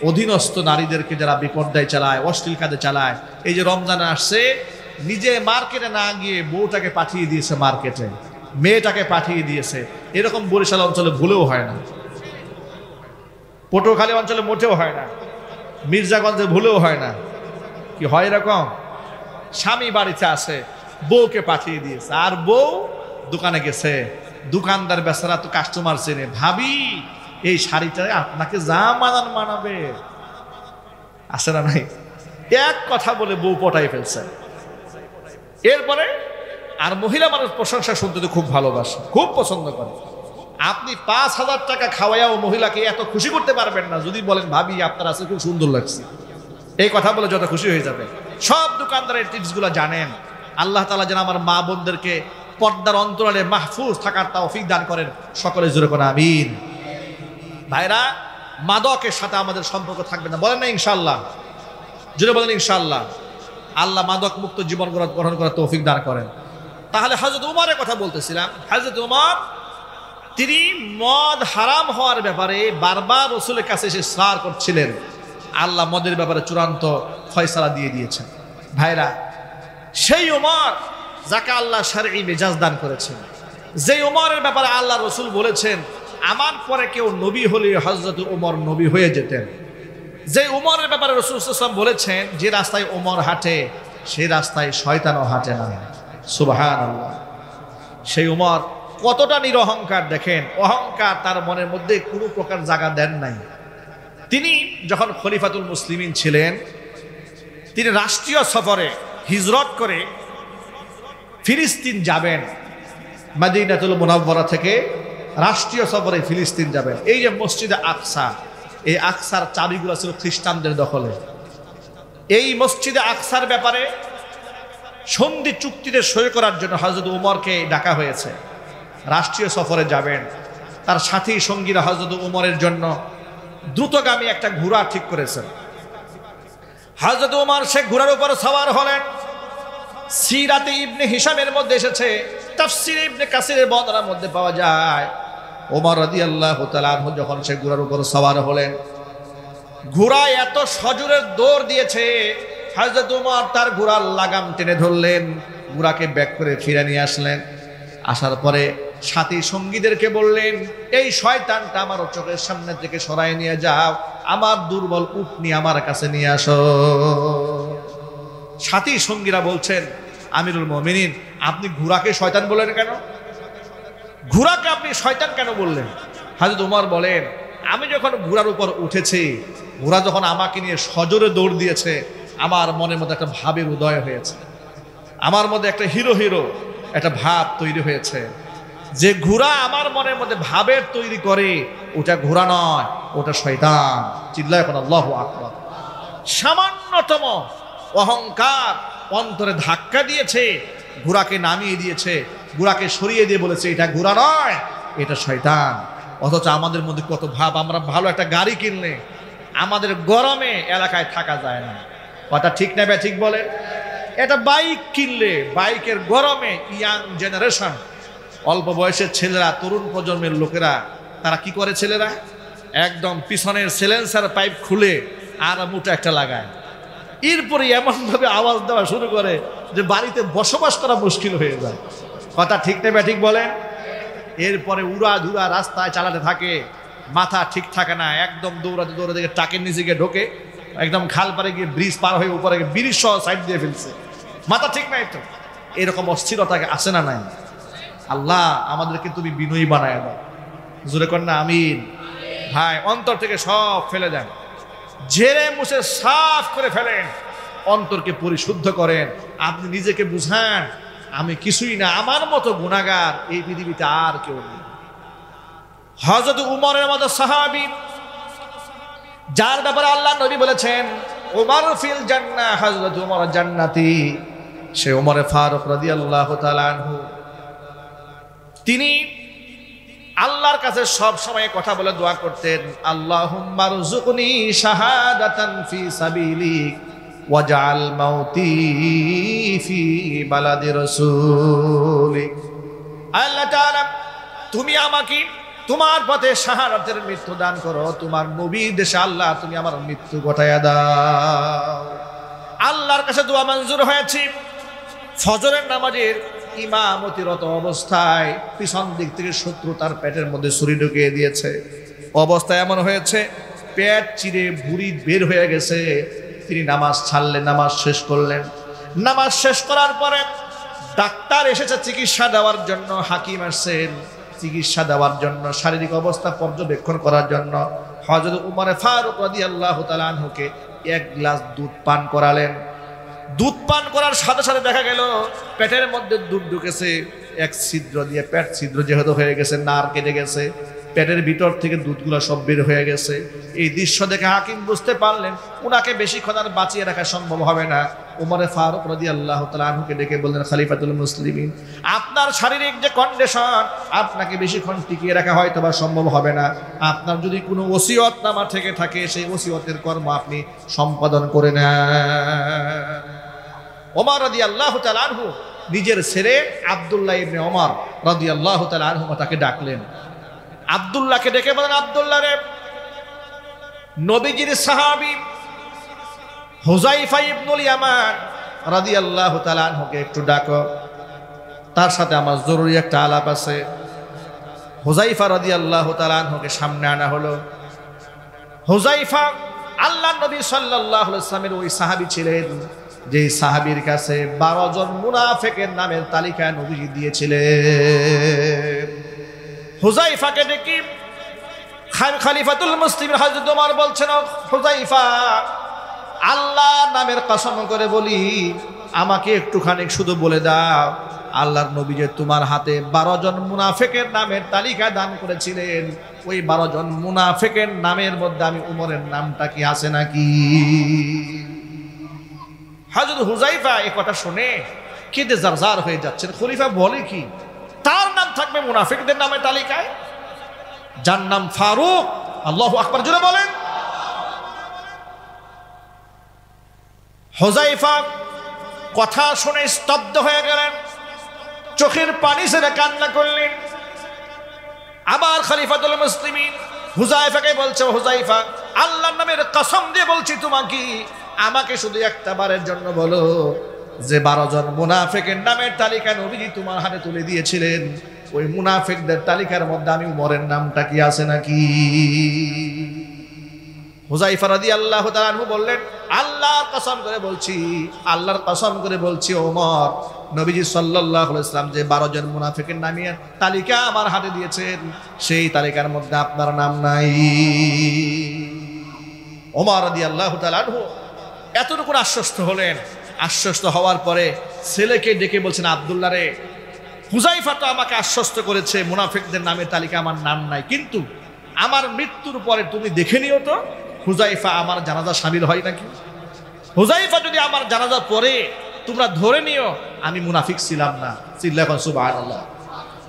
অধীনস্থ নারীদেরকে যারা বিপর্দায় চালায়, অশ্লীল কাজে চালায়। এই যে রমজান আসছে, নিজে মার্কেটে না গিয়ে বউটাকে পাঠিয়ে দিয়েছে মার্কেটে, মেয়েটাকে পাঠিয়ে দিয়েছে। এরকম বরিশাল অঞ্চলে ভুলেও হয় না, পটুয়াখালী অঞ্চলে মোটেও হয় না, মির্জাগঞ্জে ভুলেও হয় না। কি হয় এরকম? স্বামী বাড়িতে আছে, বউকে পাঠিয়ে দিয়েছে, আর বউ দোকানে গেছে। দোকানদার বেচারা তো কাস্টমার চেনে, ভাবি এই শাড়িটা আপনাকে যা মানাবে আছে না নাই? এক কথা বলে বউ পটাই ফেলছে। এরপরে আর মহিলা মানুষ প্রশংসা শুনতে তো খুব ভালোবাসে, খুব পছন্দ করে। আপনি 5,000 টাকা খাওয়াইয়াও মহিলাকে এত খুশি করতে পারবেন না যদি বলেন ভাবি আপনার আছে খুব সুন্দর লাগছে, এই কথা বলে যত খুশি হয়ে যাবে। সব দোকানদারের টিপসগুলো জানেন। আল্লাহ তাআলা যেন আমার মা বোনদেরকে পর্দার অন্তরালে মাহফুজ থাকার তৌফিক দান করেন। সকলে জোরে করে আমিন। ভাইরা, মাদকের সাথে আমাদের সম্পর্ক থাকবে না, বলেন না ইনশাআল্লাহ? জোরে বলেন ইনশাআল্লাহ। আল্লাহ মাদক মুক্ত জীবন গ্রহণ করার তৌফিক দান করেন। তাহলে হযরত উমরের কথা বলতেছিলাম। হযরত উমর তিনি মদ হারাম হওয়ার ব্যাপারে বারবার রাসূলের কাছে এসে ইসরার করছিলেন। আল্লাহ মদের ব্যাপারে চূড়ান্ত ফয়সালা দিয়ে দিয়েছেন। ভাইরা, সেই উমর যাকে আল্লাহ শারঈ মেজাজ দান করেছেন, যে উমরের ব্যাপারে আল্লাহ রাসূল বলেছেন আমার পরে কেউ নবী হলে হযরত উমর নবী হয়ে যেতেন, যে উমরের ব্যাপারে রাসূল সাল্লাল্লাহু আলাইহি ওয়াসাল্লাম বলেছেন যে রাস্তায় উমর হাঁটে সেই রাস্তায় শয়তানও হাঁটে না। সুবহানাল্লাহ। সেই উমর কতটা নিরহংকার দেখেন, অহংকার তার মনের মধ্যে কোনো প্রকার জায়গা দেন নাই। তিনি যখন খলিফাতুল মুসলিমিন ছিলেন, তিনি রাষ্ট্রীয় সফরে হিজরত করে ফিলিস্তিন যাবেন। মদিনাতুল মুনাওয়ারা থেকে রাষ্ট্রীয় সফরে ফিলিস্তিন যাবেন। এই যে মসজিদে আকসা, এই আকসার চাবিগুলো ছিল খ্রিস্টানদের দখলে। এই মসজিদে আকসার ব্যাপারে সন্ধি চুক্তিতে সই করার জন্য হযরত উমরকে ডাকা হয়েছে। রাষ্ট্রীয় সফরে যাবেন, তার সাথী সঙ্গীরা হযরত উমরের জন্য দ্রুতগামী একটা ঘোড়া ঠিক করেছেন। হযরত উমর সে ঘোড়ার উপর সওয়ার হলেন। সিরাতে ইবনে হিশামের মধ্যে এসেছে, তাফসীর ইবনে কাসিরের বর্ণনার মধ্যে পাওয়া যায় ওমর রাদিয়াল্লাহু তাআলা আনহু যখন সে ঘোড়ার উপর সওয়ার হলেন, ঘোড়া এত সজোরে দৌড় দিয়েছে, হযরত উমর তার ঘোড়ার লাগাম টেনে ধরলেন, ঘোড়াকে ব্যাক করে ফিরে নিয়ে আসলেন। আসার পরে সাথী সঙ্গীদেরকে বললেন এই শয়তানটা আমার চোখের সামনে থেকে সরায় নিয়ে যাও, আমার দুর্বল উটনি আমার কাছে নিয়ে আসো। সাথী সঙ্গীরা বলছেন আমিরুল মুমিনিন আপনি ঘোড়াকে শয়তান বললেন কেন? ঘোড়াকে আপনি শয়তান কেন বললেন? হযরত উমর বলেন আমি যখন ঘোড়ার উপর উঠেছি, ঘোড়া যখন আমাকে নিয়ে সজোরে দৌড় দিয়েছে, আমার মনের মধ্যে একটা ভাবের উদয় হয়েছে, আমার মধ্যে একটা হিরো হিরো একটা ভাব তৈরি হয়েছে। যে ঘোড়া আমার মনের মধ্যে ভাবের তৈরি করে ওটা ঘোড়া নয়, ওটা শয়তান। চিল্লায় এখন আল্লাহু আকবার। সামান্যতম অহংকার অন্তরে ধাক্কা দিয়েছে, ঘোড়াকে নামিয়ে দিয়েছে, ঘোড়াকে সরিয়ে দিয়ে বলেছে এটা ঘোড়া নয়, এটা শয়তান। অথচ আমাদের মধ্যে কত ভাব, আমরা ভালো একটা গাড়ি কিনলে আমাদের গরমে এলাকায় থাকা যায় না, কথা ঠিক না ঠিক বলেন? এটা বাইক কিনলে বাইকের গরমে ইয়াং জেনারেশন, অল্প বয়সের ছেলেরা, তরুণ প্রজন্মের লোকেরা তারা কি করে? ছেলেরা একদম পিছনের সিলেন্সার পাইপ খুলে আর মুটা একটা লাগায়, এরপরে এমনভাবে আওয়াজ দেওয়া শুরু করে যে বাড়িতে বসবাস করা মুশকিল হয়ে যায়, কথা ঠিক না ঠিক বলেন? এরপরে উড়া ধুরা রাস্তায় চালাতে থাকে, মাথা ঠিক থাকে না, একদম দৌড়াতে দৌড়াতে টাকের নিচে গিয়ে ঢোকে, একদম খাল পারে গিয়ে ব্রিজ পার হয়ে উপরে গিয়ে ব্রিজ সহ সাইড দিয়ে ফেলছে, মাথা ঠিক নাই তো। এরকম অস্থিরতাকে আসে না নাই? আল্লাহ আমাদেরকে তুমি বিনয়ী বানায় দাও, জোরে কর না আমিন। ভাই অন্তর থেকে সব ফেলে দেন, ঝেড়ে মুছে সাফ করে ফেলেন, অন্তরকে পরিশুদ্ধ করেন। আপনি নিজেকে বুঝান আমি কিছুই না, আমার মতো গুনাহগার এই পৃথিবীতে আর কেউ নেই। হযরত উমরের মতো সাহাবী যার ব্যাপারে আল্লাহ নবী বলেছেন উমর ফিল জান্নাহ, হযরত উমর জান্নাতি, সে উমরে ফারুক রাদিয়াল্লাহু তাআলা আনহু। তিনি আল্লাহর কাছে সব সময় কথা বলে দোয়া করতেন, আল্লাহুম্মা রযুকনি শাহাদাতান ফি সাবিলিক ওয়াজআল মাউতি ফি বালাদি রাসূলিক। আল্লাহ তাআলা তুমি আমাকে তোমার পথে শাহাদাতের মৃত্যু দান করো, তোমার নবীর দেশে আল্লাহ তুমি আমার মৃত্যু ঘটায়া দাও। আল্লাহর কাছে দোয়া মঞ্জুর হয়েছে। ফজরের নামাজের ইমামতিরত অবস্থায় পিছন দিক থেকে শত্রু তার পেটের মধ্যে ছুরি ঢুকিয়ে দিয়েছে, অবস্থা এমন হয়েছে পেট চিরে ভুঁড়ি বের হয়ে গেছে। তিনি নামাজ ছাড়লেন, নামাজ শেষ করলেন। নামাজ শেষ করার পরে ডাক্তার এসেছে চিকিৎসা দেওয়ার জন্য, হাকিম আসছেন চিকিৎসা দেওয়ার জন্য, শারীরিক অবস্থা পর্যবেক্ষণ করার জন্য। হযরত উমর ফারুক রাদিয়াল্লাহু তাআলা আনহুকে এক গ্লাস দুধ পান করালেন। দুধ পান করার সাথে সাথে দেখা গেল পেটের মধ্যে দুধ ঢুকেছে, এক ছিদ্র দিয়ে পেট ছিদ্র যেহেতু হয়ে গেছে, নার কেটে গেছে, পেটের ভিতর থেকে দুধগুলো সব বের হয়ে গেছে। এই দৃশ্য দেখে হাকিম বুঝতে পারলেন উনাকে বেশিক্ষণ আর বাঁচিয়ে রাখা সম্ভব হবে না। উমরে ফারুক রাদিয়াল্লাহু তাআলা আনহুকে ডেকে বললেন, খলিফাতুল মুসলিমিন, আপনার শারীরিক যে কন্ডিশন, আপনাকে বেশিক্ষণ টিকিয়ে রাখা হয়তো বা সম্ভব হবে না। আপনার যদি কোনো ওসিয়তনামা থেকে থাকে, সেই ওসিয়তের কর্ম আপনি সম্পাদন করে নেন। ওমর রাদিয়াল্লাহু তাআলা আনহু নিজের ছেলে আব্দুল্লাহ ইবনে ওমর রাদিয়াল্লাহু তাআলা আনহু তাকে ডাকলেন। আব্দুল্লাহকে ডেকে বলেন, আব্দুল্লাহ রে, নবীজির সাহাবী হুযায়ফা ইবনুল ইয়ামান রাদিয়াল্লাহু তাআলা আনহুকে একটু ডাকো, তার সাথে আমার জরুরি একটা আলাপ আছে। হুযায়ফা রাদিয়াল্লাহু তাআলা আনহুকে সামনে আনা হলো। হুযায়ফা আল্লাহর নবী সাল্লাল্লাহু আলাইহি ওয়াসাল্লামের ওই সাহাবী ছিলেন যে সাহাবীর কাছে 12 জন মুনাফিকের নামের তালিকা নবীজি দিয়েছিলেন। হুযায়ফাকে ডেকে খলিফাতুল মুসলিমিন হযরত ওমর বলছেন, হুযায়ফা, আল্লাহ নামের কসম করে বলি, আমাকে একটুখানি শুধু বলে দাও, আল্লাহর নবী যে তোমার হাতে 12 জন মুনাফিকের নামের তালিকা দান করেছিলেন, ওই 12 জন মুনাফিকের নামের মধ্যে আমি উমরের নামটা কি আছে নাকি? হযরত হুযায়ফা এই কথা শুনে কেঁদে জারজার হয়ে যাচ্ছেন। খলিফা বলে কি, তার নাম থাকবে মুনাফিকদের নামের তালিকায়, যার নাম ফারুক? আল্লাহু আকবার জোরে বলেন। হুযায়ফা কথা শুনে স্তব্ধ হয়ে গেলেন, চোখের পানি ছেড়ে কান্না করলেন। আবার খলিফাতুল মুসলিমিন হুযায়ফাকে বলছে, হুযায়ফা, আল্লাহর নামের কসম দিয়ে বলছি তোমাকে, আমাকে শুধু একটা বারের জন্য বলো যে 12 জন মুনাফিকের নামের তালিকা নবীজি তোমার হাতে তুলে দিয়েছিলেন, ওই মুনাফিকদের তালিকার মধ্যে আমি উমরের নামটা কি আছে নাকি? হুযায়ফা রাদিয়াল্লাহু তাআলা আনহু বললেন, আল্লাহর কসম করে বলছি, আল্লাহর কসম করে বলছি ওমর, নবীজি সাল্লাল্লাহু আলাইহি ওয়াসাল্লাম যে 12 জন মুনাফিকের নামের তালিকা আমার হাতে দিয়েছেন, সেই তালিকার মধ্যে আপনার নাম নাই। ওমর রাদিয়াল্লাহু তাআলা আনহু এতটুকু আশ্বস্ত হলেন। আশ্বস্ত হওয়ার পরে ছেলেকে ডেকে বলছেন, আব্দুল্লাহ রে, হুযায়ফা তো আমাকে আশ্বস্ত করেছে মুনাফিকদের নামের তালিকা আমার নাম নাই, কিন্তু আমার মৃত্যুর পরে তুমি দেখে নিও তো হুযায়ফা আমার জানাজা শামিল হয় নাকি। হুযায়ফা যদি আমার জানাজা পড়ে তোমরা ধরে নিও আমি মুনাফিক ছিলাম না। চিল্লায় বলেন সুবহানাল্লাহ।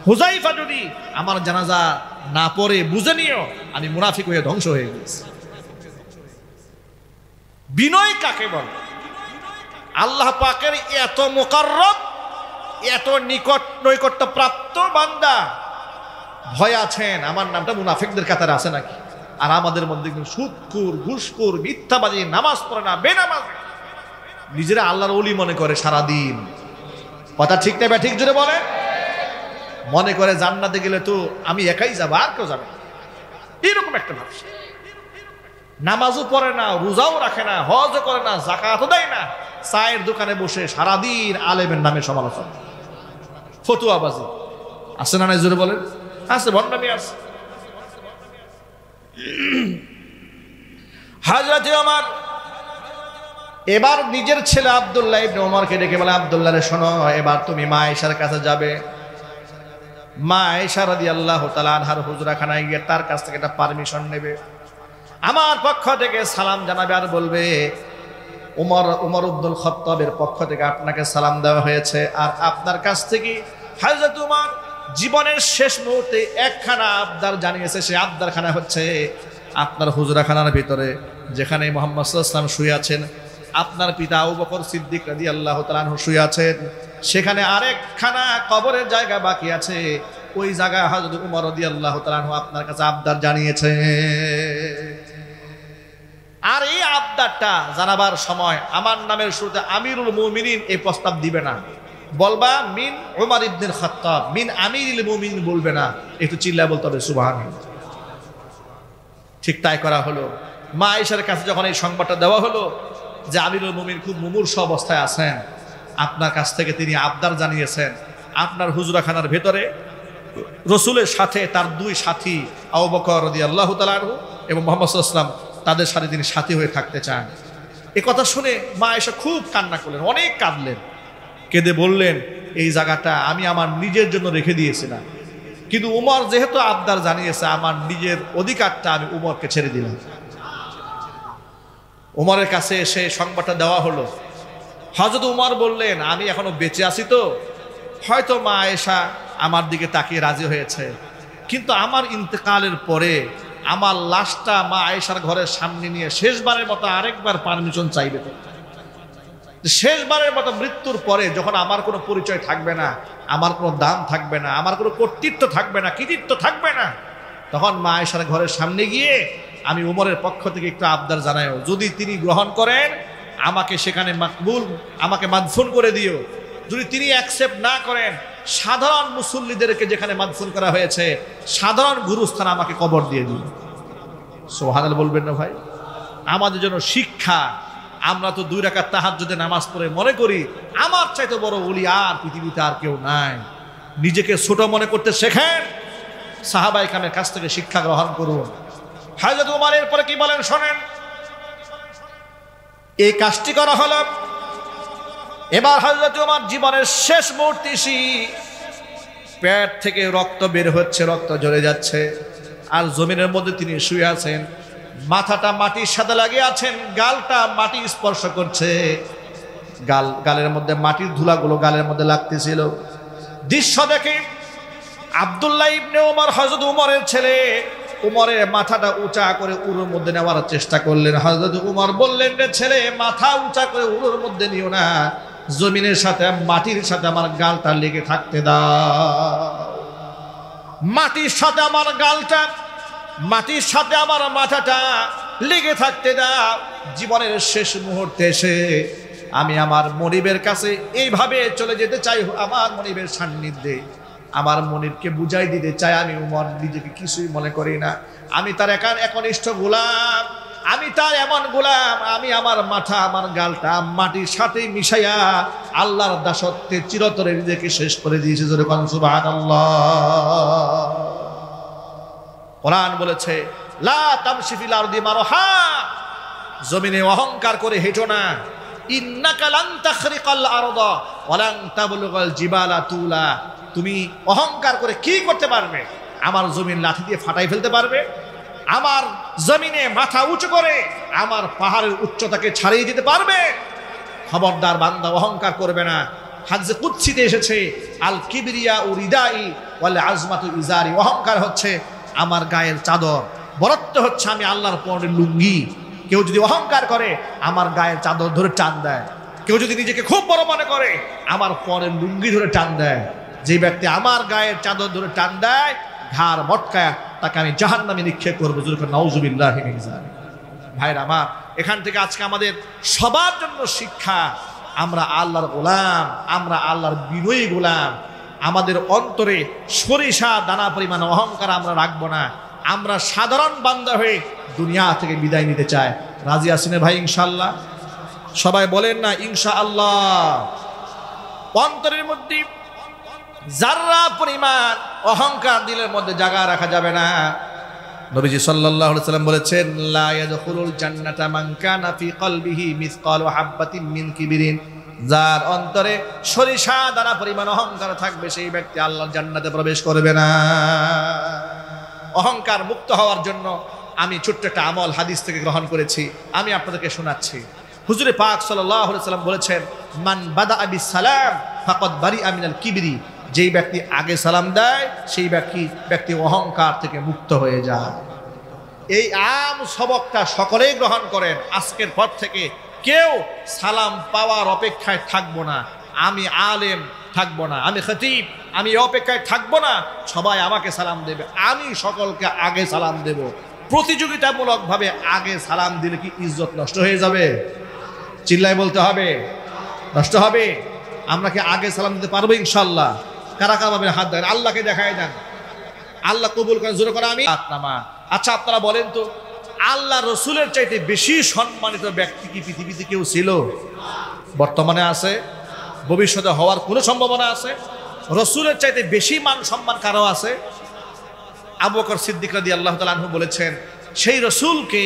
হুযায়ফা যদি আমার জানাজা না পড়ে বুঝে নিও আমি মুনাফিক হয়ে ধ্বংস হয়ে গেছি। বিনয় কাকে বলে? আল্লাহ পাকের এত মুকাররব, এত নৈকট্য প্রাপ্ত বান্দা ভয় আছেন আমার নামটা মুনাফিকদের কাতারে আছে নাকি? আর আমাদের মধ্যে সুদখোর, ঘুষখোর, মিথ্যাবাদী, নামাজ পড়ে না, বেনামাজ, নিজেরা আল্লাহর ওলি মনে করে সারাদিন। কথা ঠিক না ঠিক জোরে বলে? মনে করে জান্নাতে গেলে তো আমি একাই যাবো, আর কেউ যাবে, এরকম একটা ভাবছে। নামাজও পড়ে না, রোজাও রাখে না, হজও করে না, যাকাতও দেয় না, চায়ের দোকানে বসে সারাদিন আলেমের নামে সমালোচনা, ফতুয়াবাজি। আছে না নাই জোরে বলেন? আছে, ভণ্ডামি আছে। হযরত ওমর এবার নিজের ছেলে আব্দুল্লাহ ইবনে ওমরকে ডেকে বলে, আব্দুল্লাহ রে শোনো, এবার তুমি মা আয়েশার কাছে যাবে। মা আয়েশা রাদিয়াল্লাহু তাআলা আনহার হুজরাখানায় গিয়ে তার কাছ থেকে একটা পারমিশন নেবে, আমার পক্ষ থেকে সালাম জানাবে, আর বলবে উমর ইবনুল খাত্তাবের পক্ষ থেকে আপনাকে সালাম দেওয়া হয়েছে, আর আপনার কাছ থেকে হযরত উমর জীবনের শেষ মুহূর্তে একখানা আবদার জানিয়েছে। সে আবদারখানা হচ্ছে আপনার হুজরাখানার ভিতরে যেখানে মুহাম্মদ সাল্লাল্লাহু আলাইহি ওয়াসাল্লাম শুয়ে আছেন, আপনার পিতা আবু বকর সিদ্দিক রাদিয়াল্লাহু তাআলা আনহু শুয়ে আছেন, সেখানে আরেকখানা কবরের জায়গা বাকি আছে, ওই জায়গা হযরত উমর রাদিয়াল্লাহু তাআলা আনহু আপনার কাছে আবদার জানিয়েছে। আর এই আবদারটা জানাবার সময় আমার নামের শুরুতে আমিরুল মুমিনিন এই প্রস্তাব দিবে না, বলবা মিন উমর ইবনুল খাত্তাব, মিন আমিরুল মুমিনিন বলবে না, একটু চিল্লায় বলতে হবে সুবহানাল্লাহ। ঠিক তাই করা হলো। মা আয়েশার কাছে যখন এই সংবাদটা দেওয়া হলো যে আমিরুল মুমিনিন খুব মুমূর্ষু অবস্থায় আছেন, আপনার কাছ থেকে তিনি আবদার জানিয়েছেন আপনার হুজরাখানার ভেতরে রসুলের সাথে তার দুই সাথী আবু বকর রাদিয়াল্লাহু তাআলা আনহু এবং মুহাম্মদ সাল্লাল্লাহু আলাইহি ওয়াসাল্লাম তাদের সাথে তিনি সাথী হয়ে থাকতে চান, এ কথা শুনে মা আয়েশা খুব কান্না করলেন, অনেক কাঁদলেন, কেঁদে বললেন এই জায়গাটা আমি আমার নিজের জন্য রেখে দিয়েছিলাম, কিন্তু উমর যেহেতু আবদার জানিয়েছে আমার নিজের অধিকারটা আমি উমরকে ছেড়ে দিলাম। উমরের কাছে এসে সংবাদটা দেওয়া হলো। হযরত উমর বললেন আমি এখনো বেঁচে আছি, তো হয়তো মা আয়েশা আমার দিকে তাকিয়ে রাজি হয়েছে, কিন্তু আমার ইন্তেকালের পরে আমার লাশটা মা আয়েশার ঘরের সামনে নিয়ে শেষবারের মতো আরেকবার পারমিশন চাইবে। তো শেষবারের মতো মৃত্যুর পরে যখন আমার কোনো পরিচয় থাকবে না, আমার কোনো দাম থাকবে না, আমার কোনো কর্তৃত্ব থাকবে না, কৃতিত্ব থাকবে না, তখন মা আয়েশার ঘরের সামনে গিয়ে আমি উমরের পক্ষ থেকে একটু আবদার জানাইও, যদি তিনি গ্রহণ করেন আমাকে সেখানে মাকবুল, আমাকে মাদফুন করে দিও। যদি তিনি অ্যাকসেপ্ট না করেন সাধারণ মুসল্লিদেরকে যেখানে মাদফুন করা হয়েছে সাধারণ গুরুস্থান আমাকে কবর দিয়ে দিও। সুবহানাল্লাহ বলবেন না ভাই? আমাদের জন্য শিক্ষা, আমরা তো 2 রাকাত তাহাজ্জুদে নামাজ পড়ে মনে করি আমার চাইতে বড় ওলি আর পৃথিবীতে আর কেউ নাই। নিজেকে ছোট মনে করতে শেখেন, সাহাবায়ে কেরামের কাছ থেকে শিক্ষা গ্রহণ করুন। হযরত ওমরের পরে কি বলেন শোনেন। এই কাজটি করা হলো। এবার হযরত ওমর জীবনের শেষ মুহূর্তে পেট থেকে রক্ত বের হচ্ছে, রক্ত ঝরে যাচ্ছে, আর জমিনের মধ্যে তিনি শুয়ে আছেন, মাথাটা মাটির সাথে লাগিয়ে আছেন, গালটা মাটি স্পর্শ করছে, গালের মধ্যে মাটির ধুলাগুলো গালের মধ্যে লাগতেছিল। দৃশ্য দেখে আব্দুল্লাহ ইবনে ওমর হযরত উমরের ছেলে উমরের মাথাটা উঁচা করে উরুর মধ্যে নেওয়ার চেষ্টা করলেন। হযরত উমর বললেন রে ছেলে, মাথা উঁচা করে উরুর মধ্যে নিও না, জমিনের সাথে মাটির সাথে আমার গালটা লেগে থাকতে দাও, মাটির সাথে আমার গালটা, মাটির সাথে আমার মাথাটা লেগে থাকতে দাও। জীবনের শেষ মুহূর্তে এসে আমি আমার মনিবের কাছে এইভাবে চলে যেতে চাই, আমার মনিবের সান্নিধ্যে আমার মনিবকে বুঝাই দিতে চাই আমি উমর নিজেকে কিছুই মনে করি না, আমি তার একনিষ্ঠ গোলাম, আমি তার এমন গোলাম, আমি আমার মাথা আমার গালটা মাটির সাথে মিশাইয়া আল্লাহর দাসত্বে চিরতরে নিজেকে শেষ করে দিয়েছি। জোরে বলেন সুবহানাল্লাহ। কোরআন বলেছে লা তামশি ফিল আরদি মারহা, জমিনে অহংকার করে হেঁটো না, ইন্নাকা লান তাখরিকাল আরদা ওয়া লান তাবলুগাল জিবালা তুলা, তুমি অহংকার করে কি করতে পারবে? আমার জমিন লাঠি দিয়ে ফাটাই ফেলতে পারবে? আমার জমিনে মাথা উঁচু করে আমার পাহাড়ের উচ্চতাকে ছাড়িয়ে দিতে পারবে? খবরদার বান্দা, অহংকার করবে না। হাদিসে কুদসিতে এসেছে আল কিবরিয়া ও রিদাই ওয়াল আজমাতু ইজারি, অহংকার হচ্ছে আমার গায়ের চাদর, বরত্ব হচ্ছে আমি আল্লাহর পরনের লুঙ্গি। কেউ যদি অহংকার করে আমার গায়ের চাদর ধরে টান দেয়, কেউ যদি নিজেকে খুব বড় মনে করে আমার পরনের লুঙ্গি ধরে টান দেয়। যে ব্যক্তি আমার গায়ের চাদর ধরে টান দেয় ঘাড় মটকায় তাকে আমি জাহান্নামে নিক্ষেপ করবো। নাউযুবিল্লাহি মিন যালিক। ভাইরা আমার, এখান থেকে আজকে আমাদের সবার জন্য শিক্ষা, আমরা আল্লাহর গোলাম, আমরা আল্লাহর বিনয়ী গোলাম। আমাদের অন্তরে সরিষা দানা পরিমাণ অহংকার আমরা রাখবো না। আমরা সাধারণ বান্দা হয়ে দুনিয়া থেকে বিদায় নিতে চাই। রাজি আছেন ভাই ইনশাআল্লাহ? সবাই বলেন না ইনশাআল্লাহ। অন্তরের মধ্যে যারা পরিমাণ অহংকার দিলের মধ্যে জায়গা রাখা যাবে না। নবীজি সাল্লাল্লাহু আলাইহি সাল্লাম বলেছেন লা ইয়াদখুলুল জান্নাতা মান কানা ফি কলবিহি মিসকালু হাববাতিন মিন কিবরিন, যার অন্তরে সরিষা দানা পরিমাণ অহংকার থাকবে সেই ব্যক্তি আল্লাহর জান্নাতে প্রবেশ করবে না। অহংকার মুক্ত হওয়ার জন্য আমি ছোট্ট একটা আমল হাদিস থেকে গ্রহণ করেছি, আমি আপনাদেরকে শোনাচ্ছি। হুজুরে পাক সাল্লাল্লাহু আলাইহি সাল্লাম বলেছেন মান বাদাআ বিস সালাম ফাকাদ বারিআ মিনাল কিবরি, যেই ব্যক্তি আগে সালাম দেয় সেই ব্যক্তি অহংকার থেকে মুক্ত হয়ে যায়। এই আম সবকটা সকলেই গ্রহণ করেন। আজকের পর থেকে কেউ সালাম পাওয়ার অপেক্ষায় থাকবো না, আমি আলেম থাকবো না, আমি খতিব, আমি অপেক্ষায় থাকবো না সবাই আমাকে সালাম দেবে, আমি সকলকে আগে সালাম দেব। প্রতিযোগিতামূলকভাবে আগে সালাম দিলে কি ইজ্জত নষ্ট হয়ে যাবে? চিল্লায় বলতে হবে, নষ্ট হবে। আমরা কি আগে সালাম দিতে পারবো ইনশাআল্লাহ? কারা কারা ভাবে হাত দেন, আল্লাহকে দেখায় দেন, আল্লাহ কবুল করেন। জোরে করে আমি। আচ্ছা আপনারা বলেন তো, আল্লাহ রসুলের চাইতে বেশি সম্মানিত ব্যক্তি কি পৃথিবীতে কেউ ছিল? বর্তমানে আছে? ভবিষ্যতে হওয়ার কোনো সম্ভাবনা আছে? রসুলের চাইতে বেশি মান সম্মান কারো আছে? আবু বকর সিদ্দিক রাদিয়াল্লাহু তাআলা আনহু বলেছেন সেই রসুলকে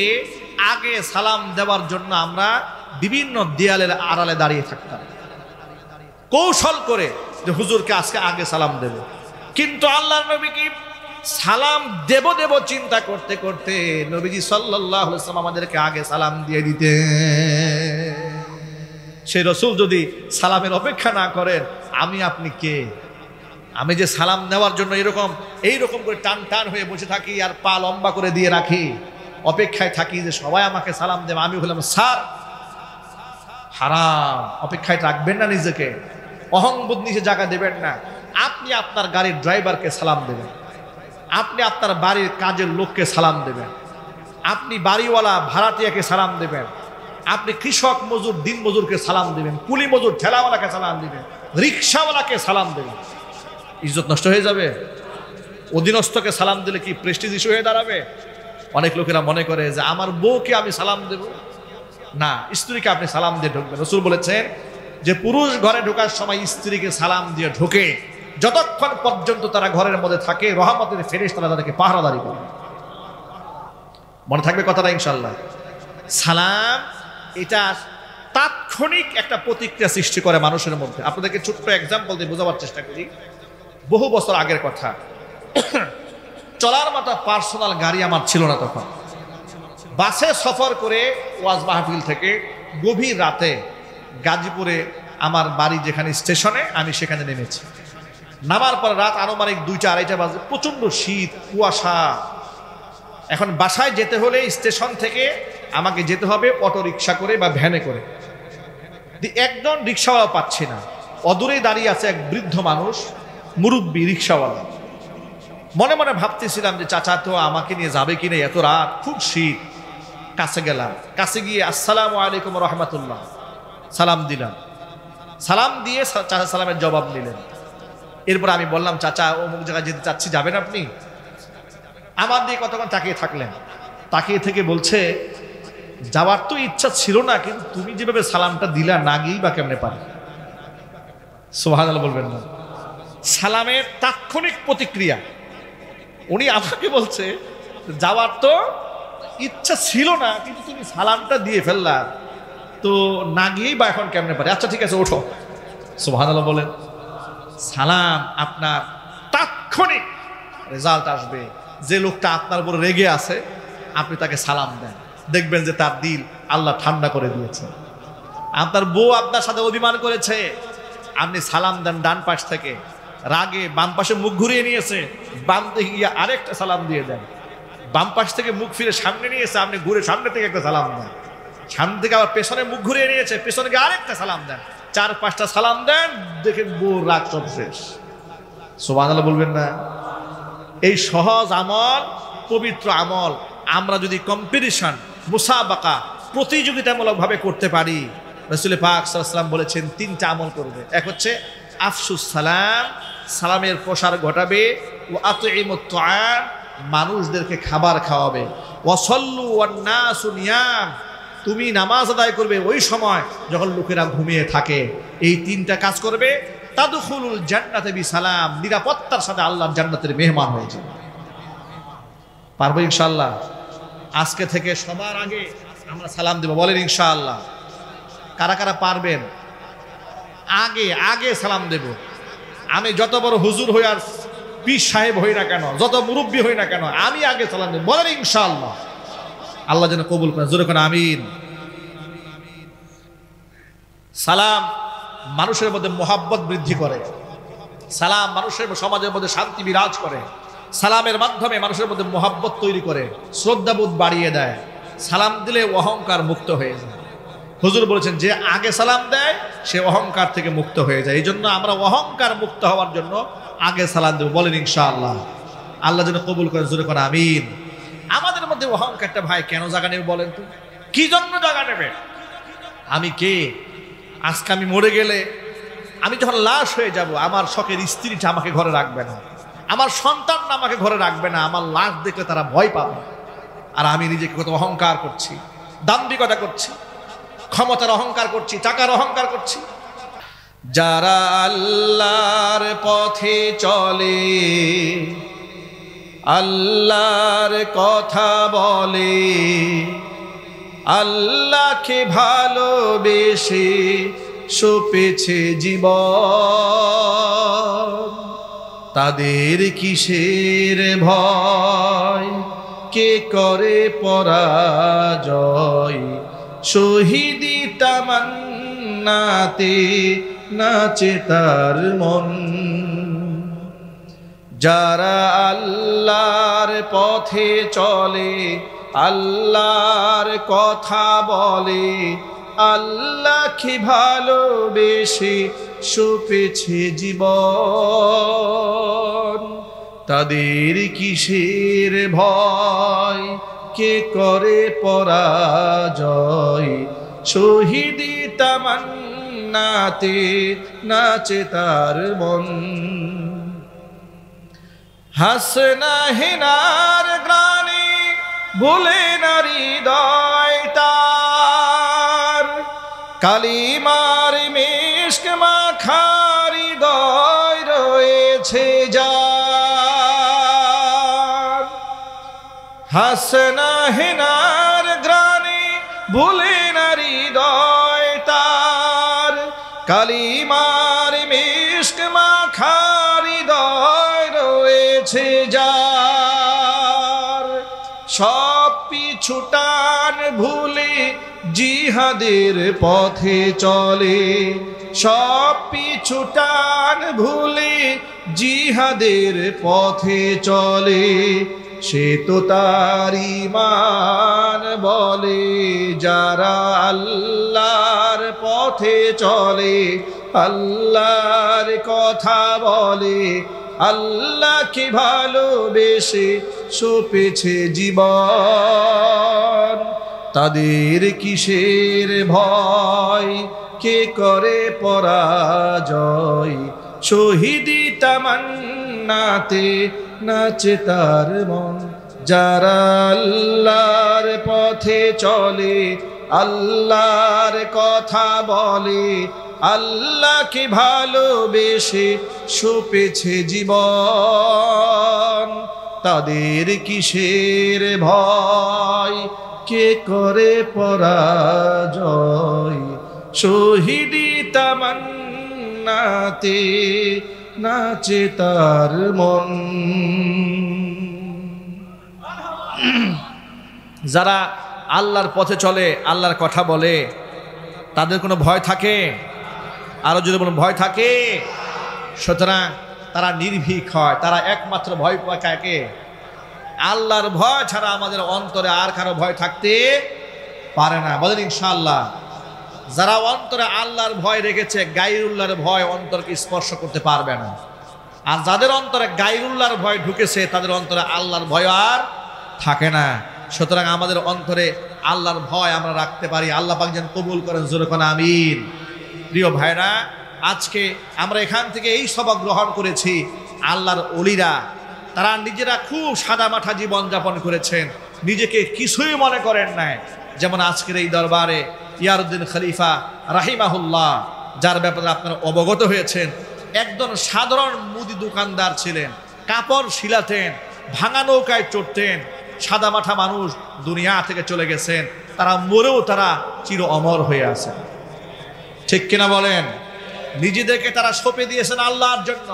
আগে সালাম দেওয়ার জন্য আমরা বিভিন্ন দেয়ালের আড়ালে দাঁড়িয়ে থাকতাম কৌশল করে যে হুজুরকে আজকে আগে সালাম দেব। কিন্তু আল্লাহর নবী কি সালাম দেব দেব চিন্তা করতে করতে নবীজি সাল্লাল্লাহু আলাইহি ওয়াসাল্লাম আমাদেরকে আগে সালাম দিয়ে দিতেন। সেই রাসূল যদি সালামের অপেক্ষা না করেন, আমি আপনি কে? আমি যে সালাম নেওয়ার জন্য এইরকম করে টান টান হয়ে বসে থাকি আর পা লম্বা করে দিয়ে রাখি, অপেক্ষায় থাকি যে সবাই আমাকে সালাম দেবে, আমি বললাম স্যার হারাম। অপেক্ষায় রাখবেন না নিজেকে, অহংবোধ নিজে জায়গা দেবেন না। আপনি আপনার গাড়ির ড্রাইভারকে সালাম দেবেন, আপনি আপনার বাড়ির কাজের লোককে সালাম দেবেন, আপনি বাড়িওয়ালা ভাড়াটিয়াকে সালাম দেবেন, আপনি কৃষক মজুর দিন মজুরকে সালাম দেবেন, কুলি মজুর ঠেলাওয়ালাকে সালাম দেবেন, রিক্সাওয়ালাকে সালাম দেবেন। ইজ্জত নষ্ট হয়ে যাবে। অধীনস্থকে সালাম দিলে কি প্রেস্টিজ ইস্যু হয়ে দাঁড়াবে? অনেক লোকেরা মনে করে যে আমার বউকে আমি সালাম দেব না, স্ত্রীকে আপনি সালাম দিয়ে ঢুকবেন। রাসূল বলেছেন যে পুরুষ ঘরে ঢোকার সময় স্ত্রীকে সালাম দিয়ে ঢোকে, যতক্ষণ পর্যন্ত তারা ঘরের মধ্যে থাকে রহমতের ফেরেশতারা তাদেরকে পাহারাদারি করে। মনে থাকবে কথাটা ইনশাআল্লাহ। সালাম এটা তাৎক্ষণিক একটা প্রতিক্রিয়া সৃষ্টি করে মানুষের মধ্যে। আপনাদেরকে ছোট্ট এক্সাম্পল দিয়ে বোঝাবার চেষ্টা করি। বহু বছর আগের কথা, চলার মতো পার্সোনাল গাড়ি আমার ছিল না তখন। বাসে সফর করে ওয়াজ মাহফিল থেকে গভীর রাতে গাজীপুরে আমার বাড়ি যেখানে স্টেশনে, আমি সেখানে নেমেছি। নামার পর রাত আনুমানিক 2টা-2:30 বাজে, প্রচন্ড শীত, কুয়াশা। এখন বাসায় যেতে হলে স্টেশন থেকে আমাকে যেতে হবে অটো রিক্সা করে বা ভ্যানে করে। একজন রিক্সাওয়ালা পাচ্ছি না। অদূরেই দাঁড়িয়ে আছে এক বৃদ্ধ মানুষ, মুরব্বী রিক্সাওয়ালা। মনে মনে ভাবতেছিলাম যে চাচা তো আমাকে নিয়ে যাবে কিনা, এত রাত, খুব শীত। কাছে গেলাম, কাছে গিয়ে আসসালামু আলাইকুম রহমতুল্লাহ সালাম দিলাম। সালাম দিয়ে চাচা সালামের জবাব নিলেন। এরপর আমি বললাম, চাচা অমুক জায়গায় যেতে চাচ্ছি, যাবেন আপনি? আমার দিয়ে কতক্ষণ তাকিয়ে থাকলেন। তাকিয়ে থেকে বলছে, যাওয়ার তো ইচ্ছা ছিল না, কিন্তু তুমি যেভাবে সালামটা দিলা, না গিয়েই বা কেমনে পারে? সুবহানাল্লাহ বলবেন না? সালামের তাৎক্ষণিক প্রতিক্রিয়া। উনি আমাকে বলছে, যাওয়ার তো ইচ্ছা ছিল না, কিন্তু তুমি সালামটা দিয়ে ফেললা, তো না গিয়েই বা এখন কেমনে পারে? আচ্ছা ঠিক আছে, ওঠো। সুবহানাল্লাহ বলেন। সালাম আপনার তাৎক্ষণিক রেজাল্ট আসবে। যে লোকটা আপনার উপর রেগে আছে, আপনি তাকে সালাম দেন, দেখবেন যে তার দিল আল্লাহ ঠান্ডা করে দিয়েছে। আপনার বউ আপনার সাথে অভিমান করেছে, আপনি সালাম দেন ডান পাশ থেকে, রাগে বাম পাশে মুখ ঘুরিয়ে নিয়েছে, বাম থেকে গিয়ে আরেকটা সালাম দিয়ে দেন। বাম পাশ থেকে মুখ ফিরে সামনে নিয়েছে, আপনি ঘুরে সামনে থেকে একটা সালাম দেন। সামনে থেকে আবার পেছনে মুখ ঘুরিয়ে নিয়েছে, পেছনে গিয়ে আরেকটা সালাম দেন। 4-5টা সালাম দেন, দেখেন বউর রাগ সব শেষ। সুবহানাল্লাহ বলবেন না? এই সহজ আমল, পবিত্র আমল আমরা যদি কম্পিটিশন, মুসাবাকা, প্রতিযোগিতামূলক ভাবে করতে পারি, রাসূল পাক সাল্লাল্লাহু আলাইহি ওয়াসাল্লাম বলেছেন 3টা আমল করবে। এক হচ্ছে আফসুস সালাম, সালামের প্রসার ঘটাবে। ও আতইমুত তুআম, মানুষদেরকে খাবার খাওয়াবে। ওয়াসাল্লু ওয়ান নাসু নিয়াম, তুমি নামাজ আদায় করবে ওই সময় যখন লোকেরা ঘুমিয়ে থাকে। এই 3টা কাজ করবে, তাদখুলুল জান্নাতে বিসালাম, নিরাপত্তার সাথে আল্লাহর জান্নাতের মেহমান হয়ে যাবে। পারবো ইনশাআল্লাহ? আজকে থেকে সবার আগে আমরা সালাম দেব, বলেন ইনশাআল্লাহ। কারা কারা পারবেন? আগে আগে সালাম দেব। আমি যত বড় হুজুর হই আর পীর সাহেব হই না কেন, যত মুরব্বী হই না কেন, আমি আগে সালাম দেব, বলেন ইনশাআল্লাহ। আল্লাহ যেন কবুল করেন, জোরে করে আমিন। সালাম মানুষের মধ্যে মোহাব্বত বৃদ্ধি করে। সালাম মানুষের সমাজের মধ্যে শান্তি বিরাজ করে। সালামের মাধ্যমে মানুষের মধ্যে মোহাব্বত তৈরি করে, শ্রদ্ধাবোধ বাড়িয়ে দেয়। সালাম দিলে অহংকার মুক্ত হয়ে যায়। হুজুর বলেছেন, যে আগে সালাম দেয় সে অহংকার থেকে মুক্ত হয়ে যায়। এই জন্য আমরা অহংকার মুক্ত হওয়ার জন্য আগে সালাম দেব, বলেন ইনশাআল্লাহ। আল্লাহ যেন কবুল করেন, জোরে করে আমিন। আমাদের মধ্যে অহংকারটা ভাই কেন জায়গা নেবে বলেন তো? কি জন্য জায়গা নেবে? আমি কে? আজকে আমি মরে গেলে, আমি যখন লাশ হয়ে যাব, আমার শখের স্ত্রীটা আমাকে ঘরে রাখবে না, আমার সন্তানরা আমাকে ঘরে রাখবে না, আমার লাশ দেখলে তারা ভয় পাবে। আর আমি নিজেকে কত অহংকার করছি, দাম্ভিকতা করছি, ক্ষমতার অহংকার করছি, টাকার অহংকার করছি। যারা আল্লাহর পথে চলে, আল্লাহর কথা বলে, আল্লাহকে ভালোবেসে সপেছে জীবন, তাদের কিসের ভয়, কে করে পরাজয়, শহীদি তামান্নাতে নাচে তার মন। যারা আল্লাহর পথে চলে, আল্লাহর কথা বলে, আল্লাহকে ভালোবেসে সপেছে জীবন, তাদের কিসের ভয়, কে করে পরাজয়, শহীদি তামান্নাতে নাচে তার মন। হাসনা হেনার গ্রানে ভুলে না হৃদয় তার, কালিমার মিশক মাখা হৃদয় রয়েছে যার। হাসনা হেনার গ্রানে ভুলে না হৃদয় তার, কালিমার মিশক মাখা হৃদয় রয়েছে যার। সব পিছুটান ভুলে জিহাদের পথে চলে, সব পিছুটান ভুলে জিহাদের পথে চলে, সে তো তার ঈমান বলে। যারা আল্লাহর পথে চলে, আল্লাহর কথা বলে, আল্লাহকে ভালোবেসে সপেছে জীবন, তাদের কিসের ভয়, কে করে পরাজয়, শহীদি তামান্নাতে নাচে তার মন। যারা আল্লাহর পথে চলে, আল্লাহর কথা বলে, আল্লাহকে ভালোবেসে সপেছে জীবন, তাদের কিসের ভয়, কে করে পরাজয়, শহীদি তামান্নাতে নাচে তার মন। যারা আল্লাহর পথে চলে, আল্লাহর কথা বলে, তাদের কোনো ভয় থাকে? আরো যদি বলুন, ভয় থাকে। সুতরাং তারা নির্ভীক হয়, তারা একমাত্র ভয় পায় কাকে? আল্লাহর ভয় ছাড়া আমাদের অন্তরে আর কারো ভয় থাকতে পারে না। বলেন ইনশাআল্লাহ। যারা অন্তরে আল্লাহর ভয় রেখেছে, গায়রুল্লাহর ভয় অন্তরকে স্পর্শ করতে পারবে না। আর যাদের অন্তরে গায়রুল্লাহর ভয় ঢুকেছে, তাদের অন্তরে আল্লাহর ভয় আর থাকে না। সুতরাং আমাদের অন্তরে আল্লাহর ভয় আমরা রাখতে পারি। আল্লাহ পাক যেন কবুল করেন, জোরে কোন আমিন। প্রিয় ভাইরা, আজকে আমরা এখান থেকে এই সবক গ্রহণ করেছি, আল্লাহর ওলিরা তারা নিজেরা খুব সাদামাঠা জীবনযাপন করেছেন, নিজেকে কিছুই মনে করেন নাই। যেমন আজকের এই দরবারে ইয়ারউদ্দিন খলিফা রাহিমাহুল্লাহ, যার ব্যাপারে আপনারা অবগত হয়েছেন, একজন সাধারণ মুদি দোকানদার ছিলেন, কাপড় শিলাতেন, ভাঙা নৌকায় চড়তেন, সাদামাঠা মানুষ, দুনিয়া থেকে চলে গেছেন। তারা মরেও তারা চির অমর হয়ে আছেন, ঠিক কিনা বলেন? নিজেদেরকে তারা সঁপে দিয়েছেন আল্লাহর জন্য।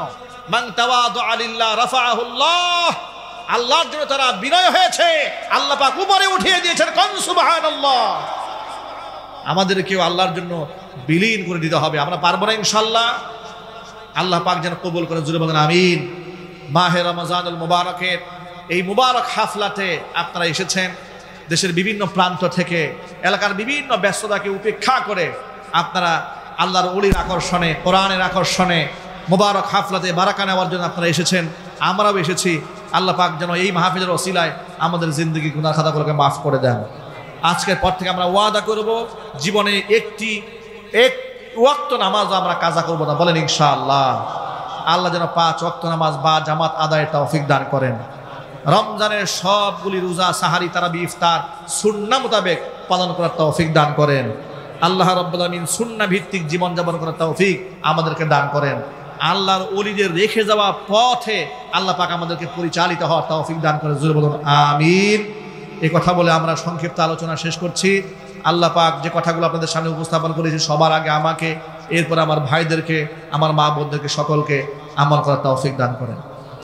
মান তাওয়াদা লিল্লাহ রাফাআহুল্লাহ, আল্লাহর জন্য তারা বিনয় হয়েছে, আল্লাহ পাক উপরে উঠিয়ে দিয়েছেন। কোন সুবহানাল্লাহ। আমাদেরকেও আল্লাহর জন্য বিলীন করে দিতে হবে। আমরা পারবো না ইনশাআল্লাহ। আল্লাহ পাক যেন কবুল করেন, জোরে বলেন আমিন। মাহে রমজানুল মুবারকের এই মুবারক হাফলাতে আপনারা এসেছেন দেশের বিভিন্ন প্রান্ত থেকে, এলাকার বিভিন্ন ব্যস্ততাকে উপেক্ষা করে আপনারা আল্লাহর ওলির আকর্ষণে, কোরআনের আকর্ষণে মুবারক হাফলাতে বারাকা নেওয়ার জন্য আপনারা এসেছেন। আমরাও এসেছি। আল্লাহ পাক যেন এই মাহফিলের ওসিলায় আমাদের জিন্দগি গুনাহ খাতাগুলোকে মাফ করে দেন। আজকের পর থেকে আমরা ওয়াদা করব, জীবনে এক ওয়াক্ত নামাজ আমরা কাজা করব না। বলেন ইনশাআল্লাহ। আল্লাহ যেন 5 ওয়াক্ত নামাজ বা জামাত আদায়ের তৌফিক দান করেন। রমজানের সবগুলি রোজা, সাহারি, তারাবি, ইফতার সুন্নাহ মোতাবেক পালন করার তৌফিক দান করেন। আল্লাহ রাব্বুল আমিন সুন্নাহ ভিত্তিক জীবনযাপন করার তৌফিক আমাদেরকে দান করেন। আল্লাহর ওলিদের রেখে যাওয়া পথে আল্লাহ পাক আমাদেরকে পরিচালিত হওয়ার তৌফিক দান করেন। জোরে বলুন আমিন। এই কথা বলে আমরা সংক্ষিপ্ত আলোচনা শেষ করছি। আল্লাহ পাক যে কথাগুলো আপনাদের সামনে উপস্থাপন করেছি সবার আগে আমাকে, এরপর আমার ভাইদেরকে, আমার মা বোনদেরকে সকলকে আমল করার তৌফিক দান করেন।